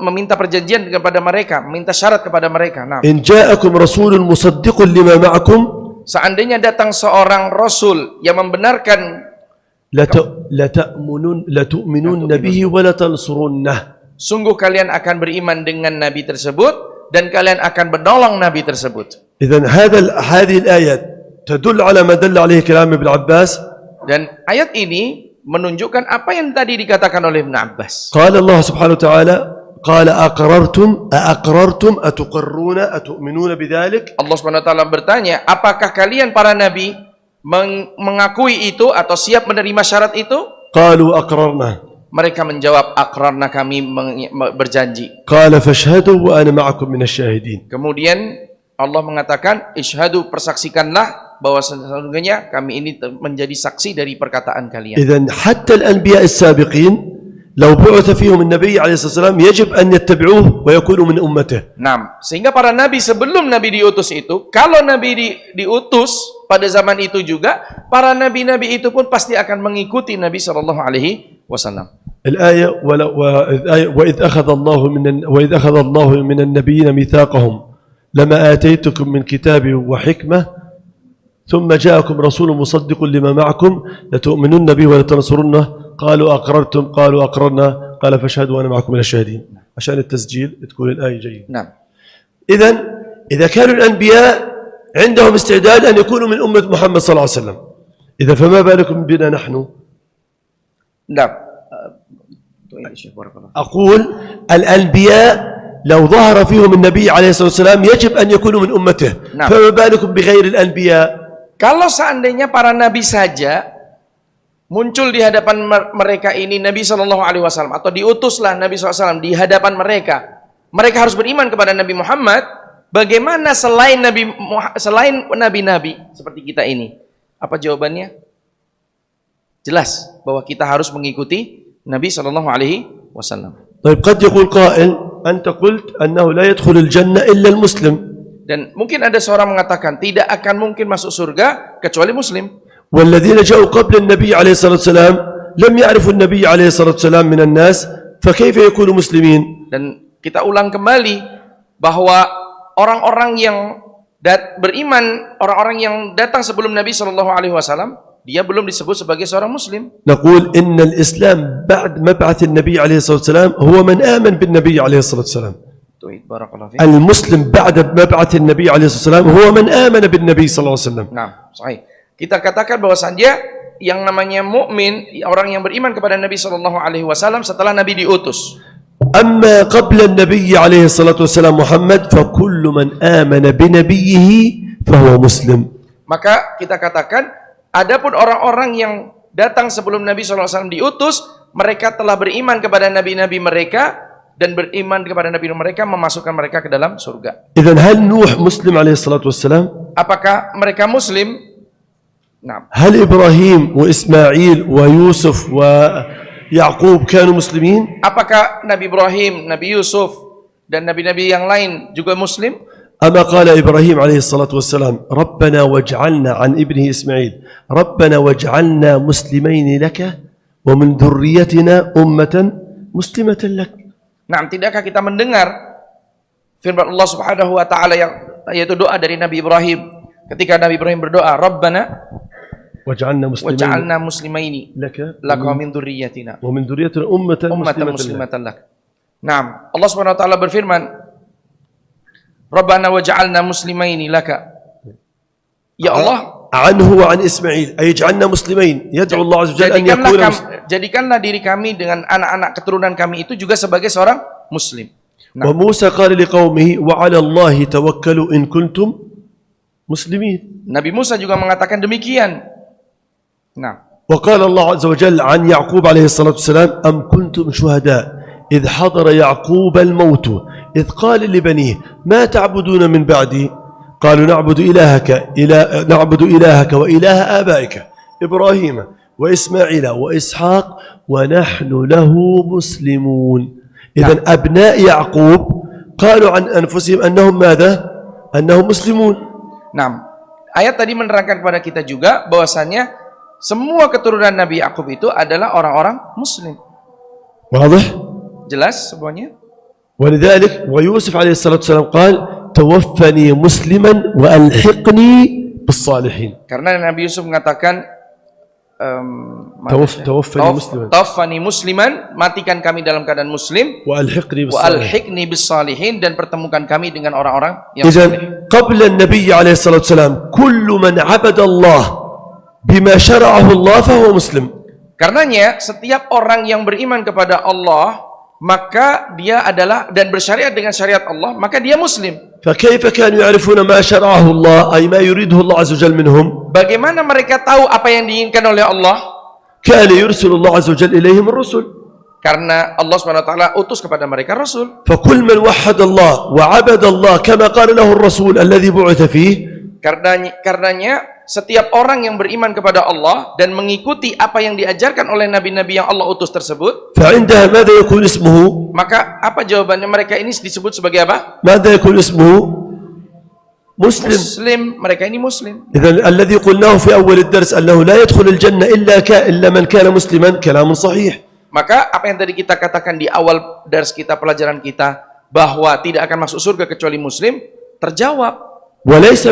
meminta perjanjian kepada mereka, meminta syarat kepada mereka. Nah, إن جاءكم رسول مصدق لما معكم. Seandainya datang seorang rasul yang membenarkan, لتؤمنن به ولتنصرنه. sungguh kalian akan beriman dengan nabi tersebut dan kalian akan menolong nabi tersebut. إذن هذه الآيات تدل على ما دل عليه كلام ابن عباس. Dan ayat ini menunjukkan apa yang tadi dikatakan oleh Ibn Abbas. قال الله سبحانه وتعالى قال أقررتم أتقرون أتؤمنون بذلك. Allah Subhanahu wa taala bertanya, apakah kalian para nabi mengakui itu atau siap menerima syarat itu? قالوا أقررنا. Mereka menjawab, aqrarna, kami berjanji. قال فاشهدوا وأنا معكم من الشاهدين. Kemudian Allah mengatakan, ishhadu, persaksikanlah bahwa sesungguhnya kami ini menjadi saksi dari perkataan kalian. إذن حتى الأنبياء السابقين لو بعث فيهم النبي عليه الصلاة والسلام يجب أن يتبعوه ويكونوا من أمته. Nah, sehingga para nabi sebelum nabi diutus itu, kalau nabi diutus pada zaman itu juga, para nabi-nabi itu pun pasti akan mengikuti Nabi sallallahu alaihi wasallam. الآية وإذ أخذ الله من النبيين ميثاقهم لما آتيتكم من كتاب وحكمة ثم جاءكم رسول مصدق لما معكم لتؤمنن به ولتنصرنه قالوا أقررنا قال فاشهدوا وأنا معكم من الشاهدين. عشان التسجيل تكون الآية جيدة. Nah, إذا كانوا الأنبياء عندهم استعداد أن يكونوا من أمة محمد صلى الله عليه وسلم، إذا فما بالكم بنا نحن؟ nah, أقول الأنبياء لو ظهر فيهم النبي عليه الصلاة والسلام يجب أن يكونوا من أمته. نعم. فما بالكم بغير الأنبياء؟ Kalau seandainya para nabi saja muncul di hadapan mereka ini Nabi Shallallahu Alaihi Wasallam, atau diutuslah Nabi SAW di hadapan mereka harus beriman kepada Nabi Muhammad. Bagaimana selain nabi-nabi seperti kita ini? Apa jawabannya? Jelas bahwa kita harus mengikuti Nabi Shallallahu Alaihi Wasallam. طيب قد يقول قائل أنت قلت أنه لا يدخل الجنة إلا المسلم. Dan mungkin ada seorang mengatakan tidak akan mungkin masuk surga kecuali Muslim. والذين جاءوا قبل النبي عليه الصلاة والسلام لم يعرفوا النبي عليه الصلاة والسلام من الناس فكيف يكونوا مسلمين؟ Dan kita ulang kembali bahwa orang-orang yang beriman, orang-orang yang datang sebelum Nabi Shallallahu Alaihi Wasallam, dia belum disebut sebagai seorang Muslim. نقول إن الإسلام بعد مبعث النبي عليه الصلاة والسلام هو من آمن بالنبي عليه الصلاة والسلام. المسلم بعد مبعث النبي عليه الصلاة والسلام هو من آمن بالنبي صلى الله عليه وسلم. Nah, sahih. Kita katakan bahwasannya yang namanya mukmin, orang yang beriman kepada Nabi Shallallahu Alaihi Wasallam setelah Nabi diutus. أما قبل النبي عليه الصلاة والسلام محمد فكل من آمن بنبيه فهو مسلم. Maka kita katakan, adapun orang-orang yang datang sebelum Nabi Shallallahu Alaihi Wasallam diutus, mereka telah beriman kepada nabi-nabi mereka, dan beriman kepada nabi mereka memasukkan mereka ke dalam surga. إذن هل نوح مسلم عليه الصلاة والسلام؟ Apakah mereka Muslim? Nah. هل إبراهيم وإسماعيل ويوسف ويعقوب كانوا مسلمين؟ Apakah Nabi Ibrahim, Nabi Yusuf, dan nabi-nabi yang lain juga Muslim? أما قال إبراهيم عليه الصلاة والسلام ربنا واجعلنا عن ابنه إسماعيل ربنا واجعلنا مسلمين لك ومن ذريتنا أمة مسلمة لك. Nah, tidakkah kita mendengar firman Allah Subhanahu wa taala yaitu doa dari Nabi Ibrahim ketika Nabi Ibrahim berdoa, Rabbana waj'alna muslimaini laka wa min dzurriyyatina ummatan muslimatan lak. Nah, Allah Subhanahu wa taala berfirman, Rabbana waj'alna muslimaini laka. Ya Allah, anhu wa an Ismail ayj'alna muslimain yad'u Allah azza wajalla an yakuna jadikanlah diri kami dengan anak-anak keturunan kami itu juga sebagai seorang muslim. وموسى قال لقومه وعلى الله توكلوا إن كنتم مسلمين. Nabi Musa juga mengatakan demikian. Nah, وقال الله عز وجل عن يعقوب عليه الصلاة والسلام أم كنتم شهداء إذ حضر يعقوب الموت إذ قال لبنيه ما تعبدون من بعدي قالوا نعبد إلهك وإله آبائك إبراهيم وإسماعيل وإسحاق ونحن له مسلمون. إذن أبناء يعقوب قالوا عن أنفسهم أنهم ماذا؟ أنهم مسلمون. Nah, ayat tadi menerangkan kepada kita juga bahwasannya semua keturunan Nabi Yakub itu adalah orang-orang Muslim. واضح؟ Jelas semuanya? ولذلك ويوسف عليه الصلاة والسلام قال توفني مسلما وألحقني بالصالحين. Karena Nabi Yusuf mengatakan Tawaffani musliman, matikan kami dalam keadaan muslim, wa alhiqni bis salihin, dan pertemukan kami dengan orang-orang yang saleh. Qabla an-nabiy alaihi salatu wasalam kullu man 'abada Allah bima syara'ahu Allah fa huwa muslim. Karenanya setiap orang yang beriman kepada Allah, maka dia adalah dan bersyariat dengan syariat Allah, maka dia muslim. فكيف كانوا يعرفون ما شرعه الله أي ما يريده الله عز وجل منهم؟ Bagaimana mereka tahu apa yang diinginkan oleh Allah? كان يرسل الله عز وجل إليهم الرسل. Karena Allah SWT utus kepada mereka rasul. فكل من وحد الله وعبد الله كما قال له الرسول الذي بعث فيه. Karenanya setiap orang yang beriman kepada Allah dan mengikuti apa yang diajarkan oleh nabi-nabi yang Allah utus tersebut, فعندها ماذا يكون اسمه؟ maka apa jawabannya? Mereka ini disebut sebagai apa? ماذا يكون اسمه؟ مسلم. Muslim. Mereka ini muslim. إذا الذي قلناه في أول الدرس أنه لا يدخل الجنة إلا من كان مسلما كلام صحيح. Maka apa yang tadi kita katakan di awal dars kita, pelajaran kita, bahwa tidak akan masuk surga kecuali muslim, terjawab. وليس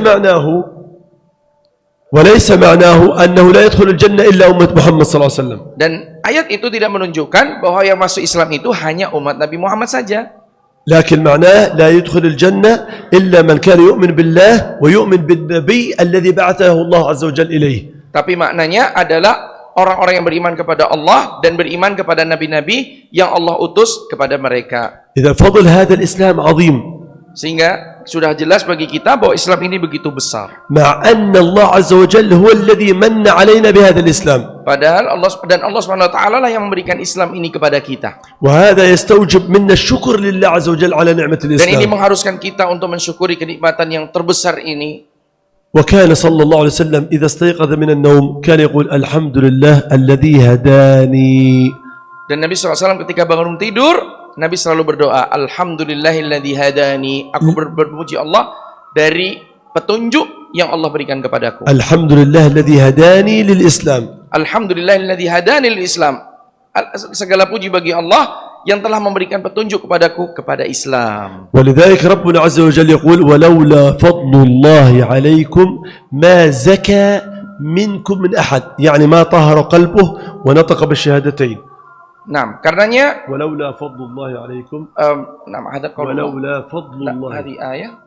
معناه أنه لا يدخل الجنة إلا أمة محمد صلى الله عليه وسلم. Dan ayat itu tidak menunjukkan bahwa yang masuk Islam itu hanya umat Nabi Muhammad saja. لكن معناه لا يدخل الجنة إلا من كان يؤمن بالله ويؤمن بالنبي الذي بعثه الله عز وجل إليه. Tapi maknanya adalah orang-orang yang beriman kepada Allah dan beriman kepada nabi-nabi yang Allah utus kepada mereka. إذا فضل هذا الإسلام عظيم. Sehingga sudah jelas bagi kita bahwa Islam ini begitu besar. مع أن الله عز وجل هو الذي من علينا بهذا الإسلام. Padahal Allah SWT lah yang memberikan Islam ini kepada kita. وهذا يستوجب منا الشكر لله عز وجل على نعمة الإسلام. Dan ini mengharuskan kita untuk mensyukuri kenikmatan yang terbesar ini. وكان صلى الله عليه وسلم إذا استيقظ من النوم كان يقول الحمد لله الذي هداني. Dan Nabi SAW ketika bangun tidur, Nabi selalu berdoa, Alhamdulillahilladzi hadani. Aku berpuji Allah dari petunjuk yang Allah berikan kepadaku. Alhamdulillahilladzi hadani lil Islam. Alhamdulillahilladzi hadani lil Islam. Segala puji bagi Allah yang telah memberikan petunjuk kepadaku kepada Islam. ولذلك ربنا عز وجل يقول ولولا فضل الله عليكم ما زكى منكم من أحد يعني ما طهر قلبه ونطق بالشهادتين. Nah, karenanya ولولا فضل الله عليكم ada ولولا فضل الله هذه ayat.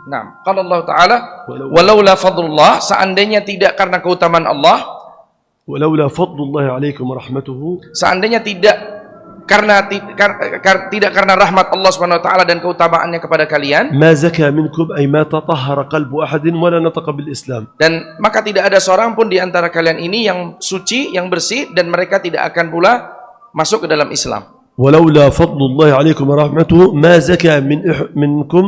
Nah, qala Allah Ta'ala walaula fadlullah, seandainya tidak karena keutamaan Allah, ولولا فضل الله عليكم ورحمته, seandainya tidak karena rahmat Allah Subhanahu wa taala dan keutamaannya kepada kalian, ما زكى منكم أي ما تطهر قلب أحد ولا نطق بالإسلام. Dan maka tidak ada seorang pun di antara kalian ini yang suci, yang bersih, dan mereka tidak akan pula masuk ke dalam Islam. ولولا فضل الله عليكم ورحمته ما زكى منكم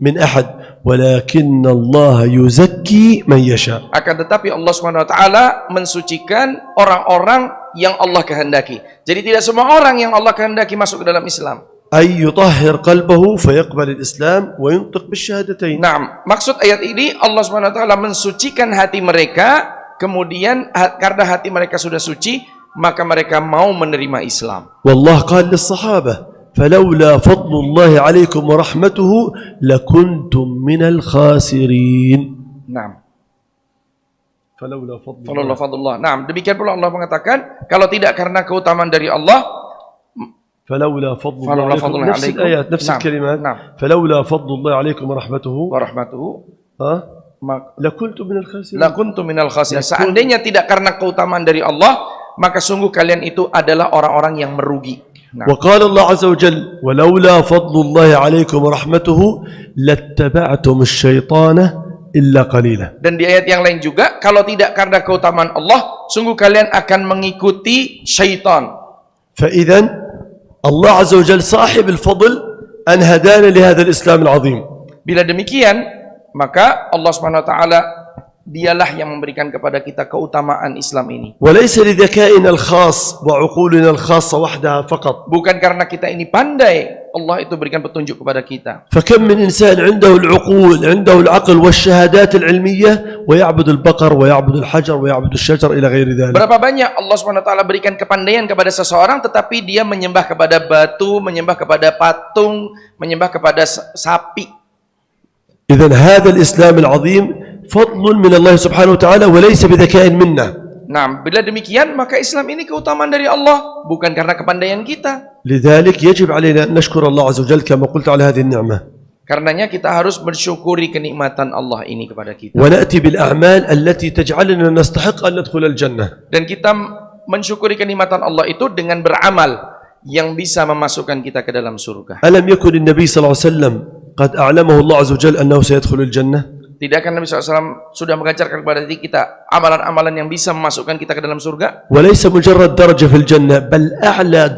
من أحد ولكن الله يزكي من يشاء. Akan tetapi Allah Subhanahu wa taala mensucikan orang-orang yang Allah kehendaki. Jadi tidak semua orang yang Allah kehendaki masuk ke dalam Islam. أي يطهر قلبه فيقبل الإسلام وينطق بالشهادتين. Nah, maksud ayat ini Allah Subhanahu wa taala mensucikan hati mereka, kemudian karena hati mereka sudah suci, maka mereka mau menerima Islam. والله قال للصحابة فلولا فضل الله عليكم ورحمته لكنتم من الخاسرين. Nah, فلولا فضل fadlullah. Nah, demikian pula Allah mengatakan kalau tidak karena keutamaan dari Allah, فلولا فضل الله عليكم. نفس الآيات نفس الكلمات. فلولا فضل الله عليكم ورحمته لكنتم من الخاسرين. Seandainya tidak karena keutamaan dari Allah, maka sungguh kalian itu adalah orang-orang yang merugi. Nah. وقال الله عز وجل ولولا فضل الله عليكم ورحمته لاتبعتم الشيطان إلا قليلا. Dan di ayat yang lain juga, kalau tidak karena keutamaan Allah, sungguh kalian akan mengikuti syaitan. فإذا الله عز وجل صاحب الفضل أن هدانا لهذا الإسلام العظيم. Bila demikian, maka Allah Subhanahu wa taala dialah yang memberikan kepada kita keutamaan Islam ini. وليس لذكائنا الخاص وعقولنا الخاصة وحدها فقط. Bukan karena kita ini pandai, Allah itu berikan petunjuk kepada kita. فكم من إنسان عنده العقول عنده العقل والشهادات العلمية ويعبد البقر ويعبد الحجر ويعبد الشجر إلى غير ذلك. Berapa banyak Allah Subhanahu wa taala berikan kepandaian kepada seseorang, tetapi dia menyembah kepada batu, menyembah kepada patung, menyembah kepada sapi. إذن هذا الإسلام العظيم فضل من الله سبحانه وتعالى وليس بذكاء منا. Nah, bila demikian maka Islam ini keutamaan dari Allah, bukan karena kepandaian kita. لذلك يجب علينا أن نشكر الله عز وجل كما قلت على هذه النعمة. Karenanya kita harus bersyukuri kenikmatan Allah ini kepada kita. ونأتي بالأعمال التي تجعلنا نستحق أن ندخل الجنة. Dan kita mensyukuri kenikmatan Allah itu dengan beramal yang bisa memasukkan kita ke dalam surga. ألم يكن النبي صلى الله عليه وسلم قد أعلمه الله عز وجل أنه سيدخل الجنة؟ Tidakkah Nabi SAW sudah mengajarkan kepada diri kita amalan-amalan yang bisa memasukkan kita ke dalam surga? وليس مجرد درجة في الجنة بل أعلى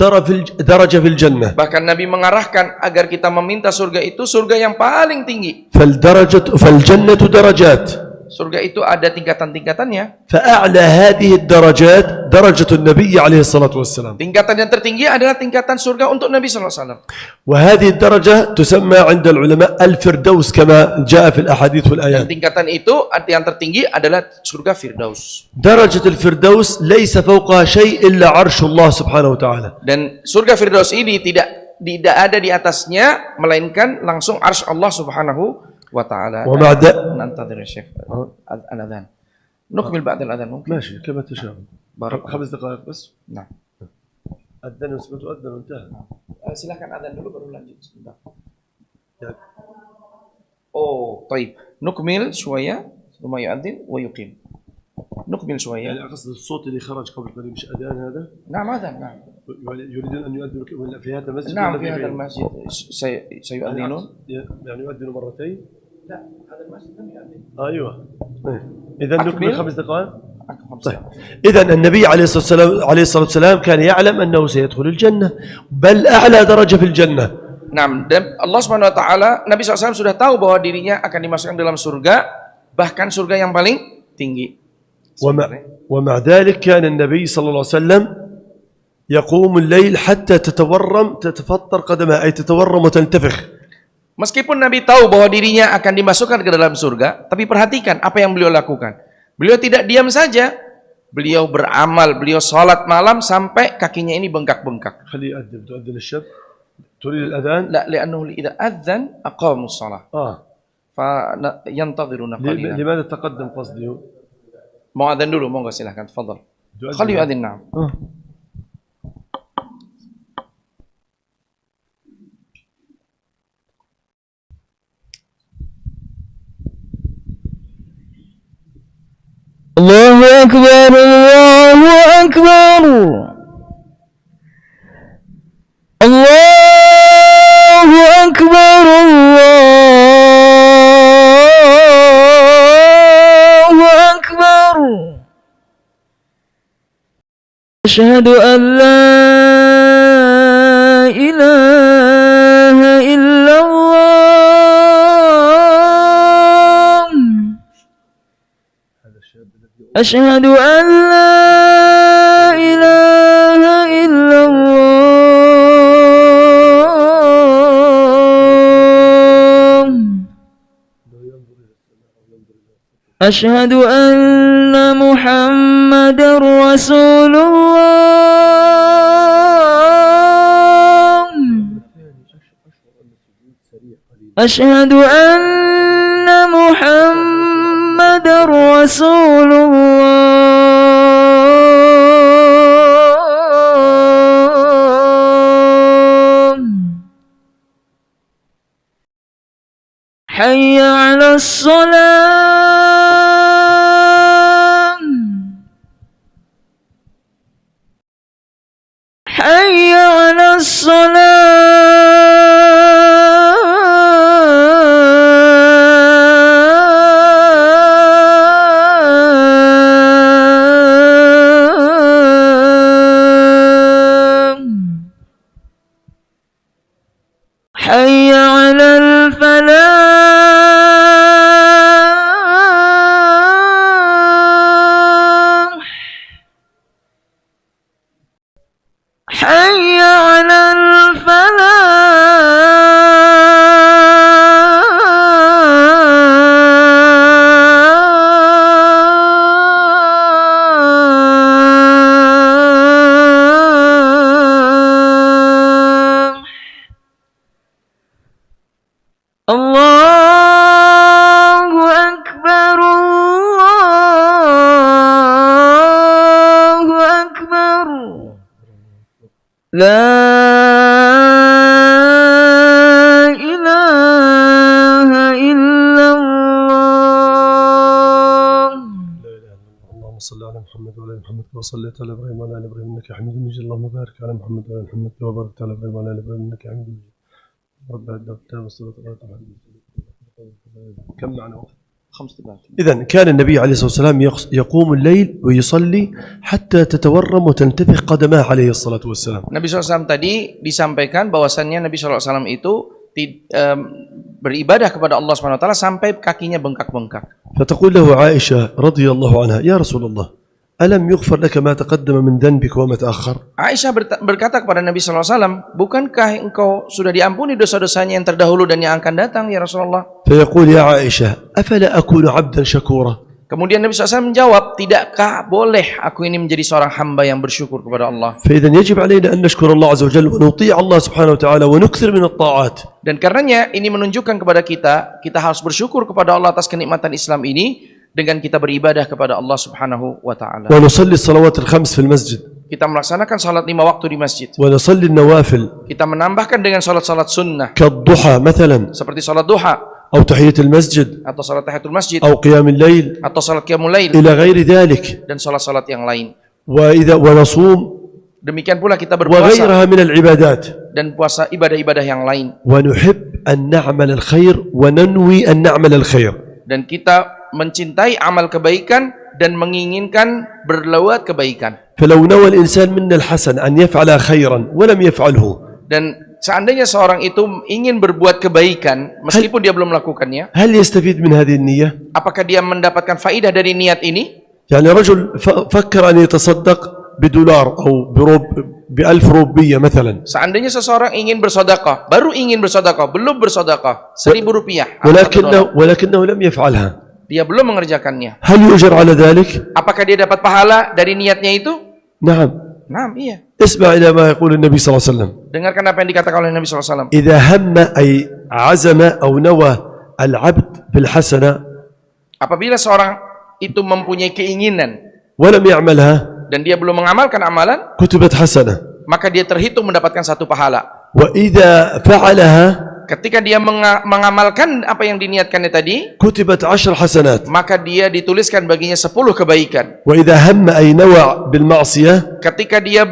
درجة في الجنة. Bahkan Nabi mengarahkan agar kita meminta surga itu surga yang paling tinggi. فالجنة درجات. Surga itu ada tingkatan-tingkatannya. فأعلى هذه الدرجات درجة النبي عليه الصلاة والسلام. Tingkatan yang tertinggi adalah tingkatan surga untuk Nabi SAW. وهذه الدرجة تسمى عند العلماء الفردوس كما جاء في الأحاديث Dan والآيات. tingkatan itu yang tertinggi adalah surga Firdaus. درجة الفردوس ليس فوقها شيء إلا عرش الله سبحانه وتعالى. Dan surga Firdaus ini tidak ada di atasnya melainkan langsung arsy Allah Subhanahu wa ta'ala. ننتظر يا شيخ الأذان. نكمل بعد الأذان ممكن؟ ماشي كما تشاء. 5 دقائق بس. Nah. أذن وسمعت أذن وانتهى. Silakan azan dulu baru lanjut sebentar. Ya. Oh, طيب. نكمل شوية ثم يؤذن ويقيم. نكمل شوية. يعني أقصد الصوت اللي خرج قبل قليل مش أذان هذا؟ نعم أذان نعم. يريدون أن يؤذنوا في هذا المسجد؟ نعم في هذا المسجد سيؤذنون. يعني يؤذنوا مرتين؟ لا هذا المسجد لم يؤذن. أيوه. إذا نكمل 5 دقائق. طيب. إذا النبي عليه الصلاة والسلام كان يعلم أنه سيدخل الجنة بل أعلى درجة في الجنة. Nah, dan Allah Subhanahu wa taala, Nabi SAW sudah tahu bahwa dirinya akan dimasukkan dalam surga, bahkan surga yang paling tinggi. ومع ذلك كان النبي صلى الله عليه وسلم يقوم الليل حتى تتفطر قدمه أي تتورم وتنتفخ. Meskipun Nabi tahu bahwa dirinya akan dimasukkan ke dalam surga, tapi perhatikan apa yang beliau lakukan. Beliau tidak diam saja, beliau beramal, beliau sholat malam sampai kakinya ini bengkak-bengkak. تؤذن الشب تريد الأذان؟ لا لأنه إذا أذن أقاموا الصلاة. فينتظرون قليلا. لماذا تقدم قصدي؟ Mau adzan dulu, monggo silahkan, tafadhal. Khali yu'adzin, na'am. Allahu Akbar, Allahu Akbar. Allahu Akbar, Allahu Akbar. Asyhadu an la ilaha illallah. Asyhadu an la ilaha illallah. Asyhadu anna Muhammadar Rasulullah. Asyhadu anna Muhammadar Rasulullah. Hayya 'alas salam. Hayya 'alas حي على الفلاح حي على الفلاح الله أكبر الله أكبر لا إله إلا الله. اللهم صل على محمد وعلى ال محمد كما صليت على ابراهيم وعلى ال ابراهيم انك حميد مجيد. اللهم بارك على محمد وعلى ال محمد كما باركت على ابراهيم وعلى ال ابراهيم انك حميد مجيد. رب الدفتر والصلاة كم معنا وقت؟ 5 دقائق. إذا كان النبي عليه الصلاة والسلام يقوم الليل ويصلي حتى تتورم وتنتفخ قدماه عليه الصلاة والسلام. Nabi SAW tadi disampaikan bahwasannya Nabi SAW itu beribadah kepada Allah SWT sampai kakinya bengkak-bengkak. فتقول له عائشة رضي الله عنها يا رسول الله ألم يغفر لك ما تقدم من ذنبك وما تأخر؟ Aisyah berkata kepada Nabi SAW, bukankah engkau sudah diampuni dosa-dosanya yang terdahulu dan yang akan datang ya Rasulullah? فيقول يا عائشة أفلا أكون عبدا شكورا؟ Kemudian Nabi SAW menjawab, tidakkah boleh aku ini menjadi seorang hamba yang bersyukur kepada Allah? فإذا يجب علينا أن نشكر الله عز وجل ونطيع الله سبحانه وتعالى ونكثر من الطاعات. Dan karenanya ini menunjukkan kepada kita harus bersyukur kepada Allah atas kenikmatan Islam ini dengan kita beribadah kepada Allah Subhanahu wa taala. ونصلي الصلوات الخمس في المسجد. Kita melaksanakan salat 5 waktu di masjid. ونصلي النوافل. Kita menambahkan dengan salat-salat sunnah كالضحى مثلا. seperti salat duha أو تحية المسجد. atau salat tahiyatul masjid أو قيام الليل. atau salat qiyamul lail إلى غير ذلك. dan salat-salat yang lain. ونصوم. Demikian pula kita berpuasa وغيرها من العبادات. dan puasa ibadah-ibadah yang lain. ونحب أن نعمل الخير وننوي أن نعمل الخير. Dan kita mencintai amal kebaikan dan menginginkan berbuat kebaikan. فلو نوى الإنسان منا الحسن أن يفعل خيرا ولم يفعله. Dan seandainya seorang itu ingin berbuat kebaikan meskipun dia belum melakukannya, هل يستفيد من هذه النية؟ apakah dia mendapatkan faidah dari niat ini? يعني رجل فكر أن يتصدق بدولار أو ب1000 روبية مثلا. Seandainya seseorang ingin bersedekah, baru ingin bersedekah, belum bersedekah, 1000 rupiah, atau ولكنه لم يفعلها. dia belum mengerjakannya. هل يؤجر على ذلك؟ Apakah dia dapat pahala dari niatnya itu? نعم. Nah, iya. اسمع إلى ما يقول النبي صلى الله عليه وسلم. Dengarkan apa yang dikatakan oleh Nabi SAW. إذا هم أي عزم أو نوى العبد بالحسنة Apabila seorang itu mempunyai keinginan ولم يعملها dan dia belum mengamalkan amalan, كتبت حسنة. maka dia terhitung mendapatkan 1 pahala. وإذا فعلها Ketika dia mengamalkan apa yang diniatkannya tadi, كتبت 10 حسنات. maka dia dituliskan baginya 10 kebaikan. وإذا هم أي نوى بالمعصية Ketika dia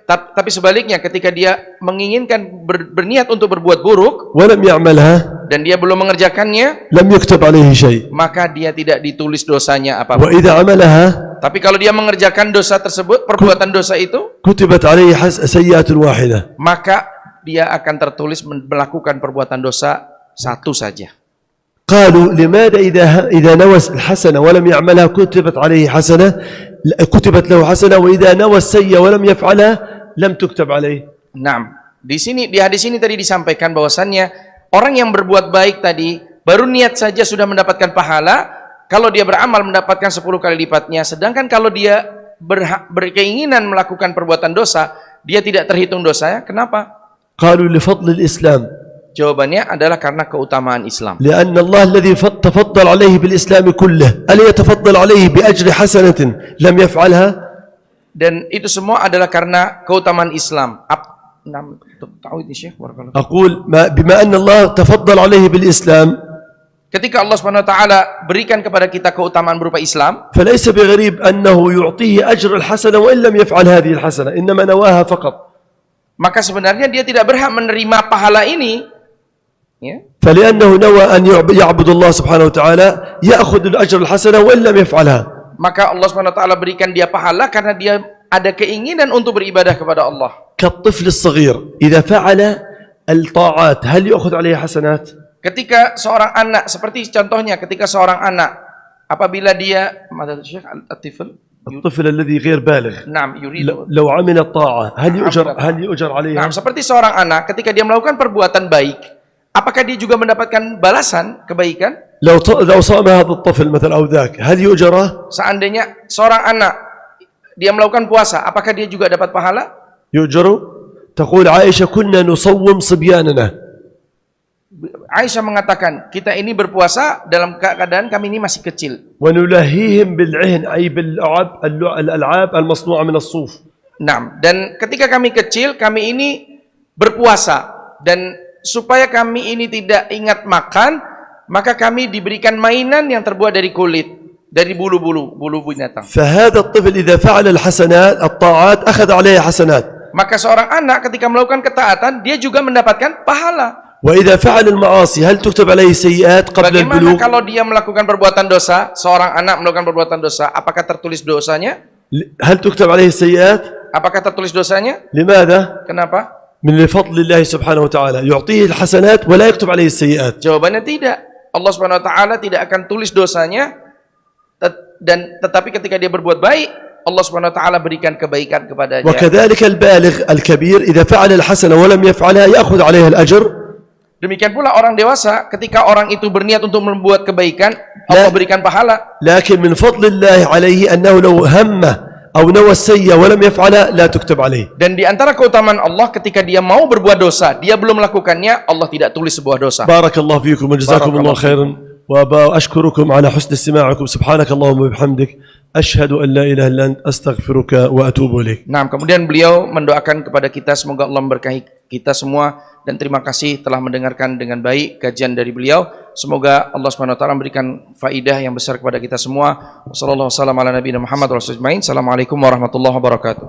tapi sebaliknya, ketika dia menginginkan berniat untuk berbuat buruk ولم يعملها dan dia belum mengerjakannya, لم يكتب عليه شيء. maka dia tidak ditulis dosanya apa-apa. وإذا عملها Tapi kalau dia mengerjakan dosa tersebut, perbuatan dosa itu, كتبت عليه سيئة واحدة. maka dia akan tertulis melakukan perbuatan dosa 1 saja. قالوا لماذا إذا نوى الحسنة ولم يعملها كتبت عليه حسنة، كتبت له حسنة، وإذا نوى السيئة ولم يفعلها لم تكتب عليه. Nah, di hadis ini tadi disampaikan bahwasannya orang yang berbuat baik tadi baru niat saja sudah mendapatkan pahala, kalau dia beramal mendapatkan 10 kali lipatnya, sedangkan kalau dia berkeinginan melakukan perbuatan dosa, dia tidak terhitung dosanya. Kenapa? قالوا لفضل الإسلام. Jawabannya adalah karena keutamaan Islam. لأن الله الذي تفضل عليه بالإسلام كله ألا يتفضل عليه بأجر حسنة لم يفعلها؟ Dan itu semua adalah karena keutamaan Islam. أقول بما أن الله تفضل عليه بالإسلام، ketika Allah SWT berikan kepada kita keutamaan berupa Islam, فليس بغريب أنه يعطيه أجر الحسنة وإن لم يفعل هذه الحسنة، إنما نواها فقط. maka sebenarnya dia tidak berhak menerima pahala ini, ya? فلأنه نوى أن يعبد الله سبحانه وتعالى يأخذ الأجر الحسنة وإن لم يفعلها. Maka Allah SWT berikan dia pahala karena dia ada keinginan untuk beribadah kepada Allah. كالطفل الصغير إذا فعل الطاعات هل يأخذ عليها حسنات؟ Ketika seorang anak, seperti contohnya ketika seorang anak apabila dia الطفل الذي غير بالغ yuridu. لو عمل الطاعة هل يؤجر عليها؟ Nah, seperti seorang anak ketika dia melakukan perbuatan baik, apakah dia juga mendapatkan balasan kebaikan? لو صام هذا الطفل مثلا أو ذاك هل يؤجره؟ Seandainya seorang anak dia melakukan puasa, apakah dia juga dapat pahala? يؤجر؟ تقول عائشة كنا نصوم صبياننا. Aisyah mengatakan, kita ini berpuasa dalam keadaan kami ini masih kecil. ونلهيهم بالعهن أي الألعاب المصنوعة من الصوف. Nah, dan ketika kami kecil, kami ini berpuasa dan supaya kami ini tidak ingat makan, maka kami diberikan mainan yang terbuat dari kulit, dari bulu binatang. فهذا الطفل إذا فعل الحسنات الطاعات أخذ عليها حسنات. Maka seorang anak ketika melakukan ketaatan, dia juga mendapatkan pahala. وإذا فعل المعاصي هل تكتب عليه سيئات قبل Bagaimana البلوغ؟ kalau dia melakukan perbuatan dosa, seorang anak melakukan perbuatan dosa, apakah tertulis dosanya? هل تكتب عليه السيئات؟ Apakah tertulis dosanya? لماذا؟ Kenapa? من فضل الله سبحانه وتعالى يعطيه الحسنات ولا يكتب عليه السيئات. Jawabannya tidak. Allah Subhanahu wa taala tidak akan tulis dosanya, dan tetapi ketika dia berbuat baik, Allah Subhanahu wa taala berikan kebaikan kepadanya. وكذلك البالغ الكبير إذا فعل الحسنة ولم يفعلها يأخذ عليها الأجر. Demikian pula orang dewasa, ketika orang itu berniat untuk membuat kebaikan, Allah berikan pahala. لكن من فضل الله عليه أنه لو همه أو نوى السيئة ولم يفعلها لا تكتب عليه. Dan di antara keutamaan Allah, ketika dia mau berbuat dosa, dia belum melakukannya, Allah tidak tulis sebuah dosa. بارك الله فيكم وجزاكم الله خيرا وأشكركم على حسن استماعكم. سبحانك اللهم وبحمدك أشهد أن لا إله إلا أنت أستغفرك وأتوب إليك. Nah, kemudian beliau mendoakan kepada kita, semoga Allah memberkahi kita semua, dan terima kasih telah mendengarkan dengan baik kajian dari beliau. Semoga Allah Subhanahu wa taala memberikan faidah yang besar kepada kita semua. Wassallallahu wasallam ala nabiyina Muhammad wa sallam. Assalamualaikum warahmatullahi wabarakatuh.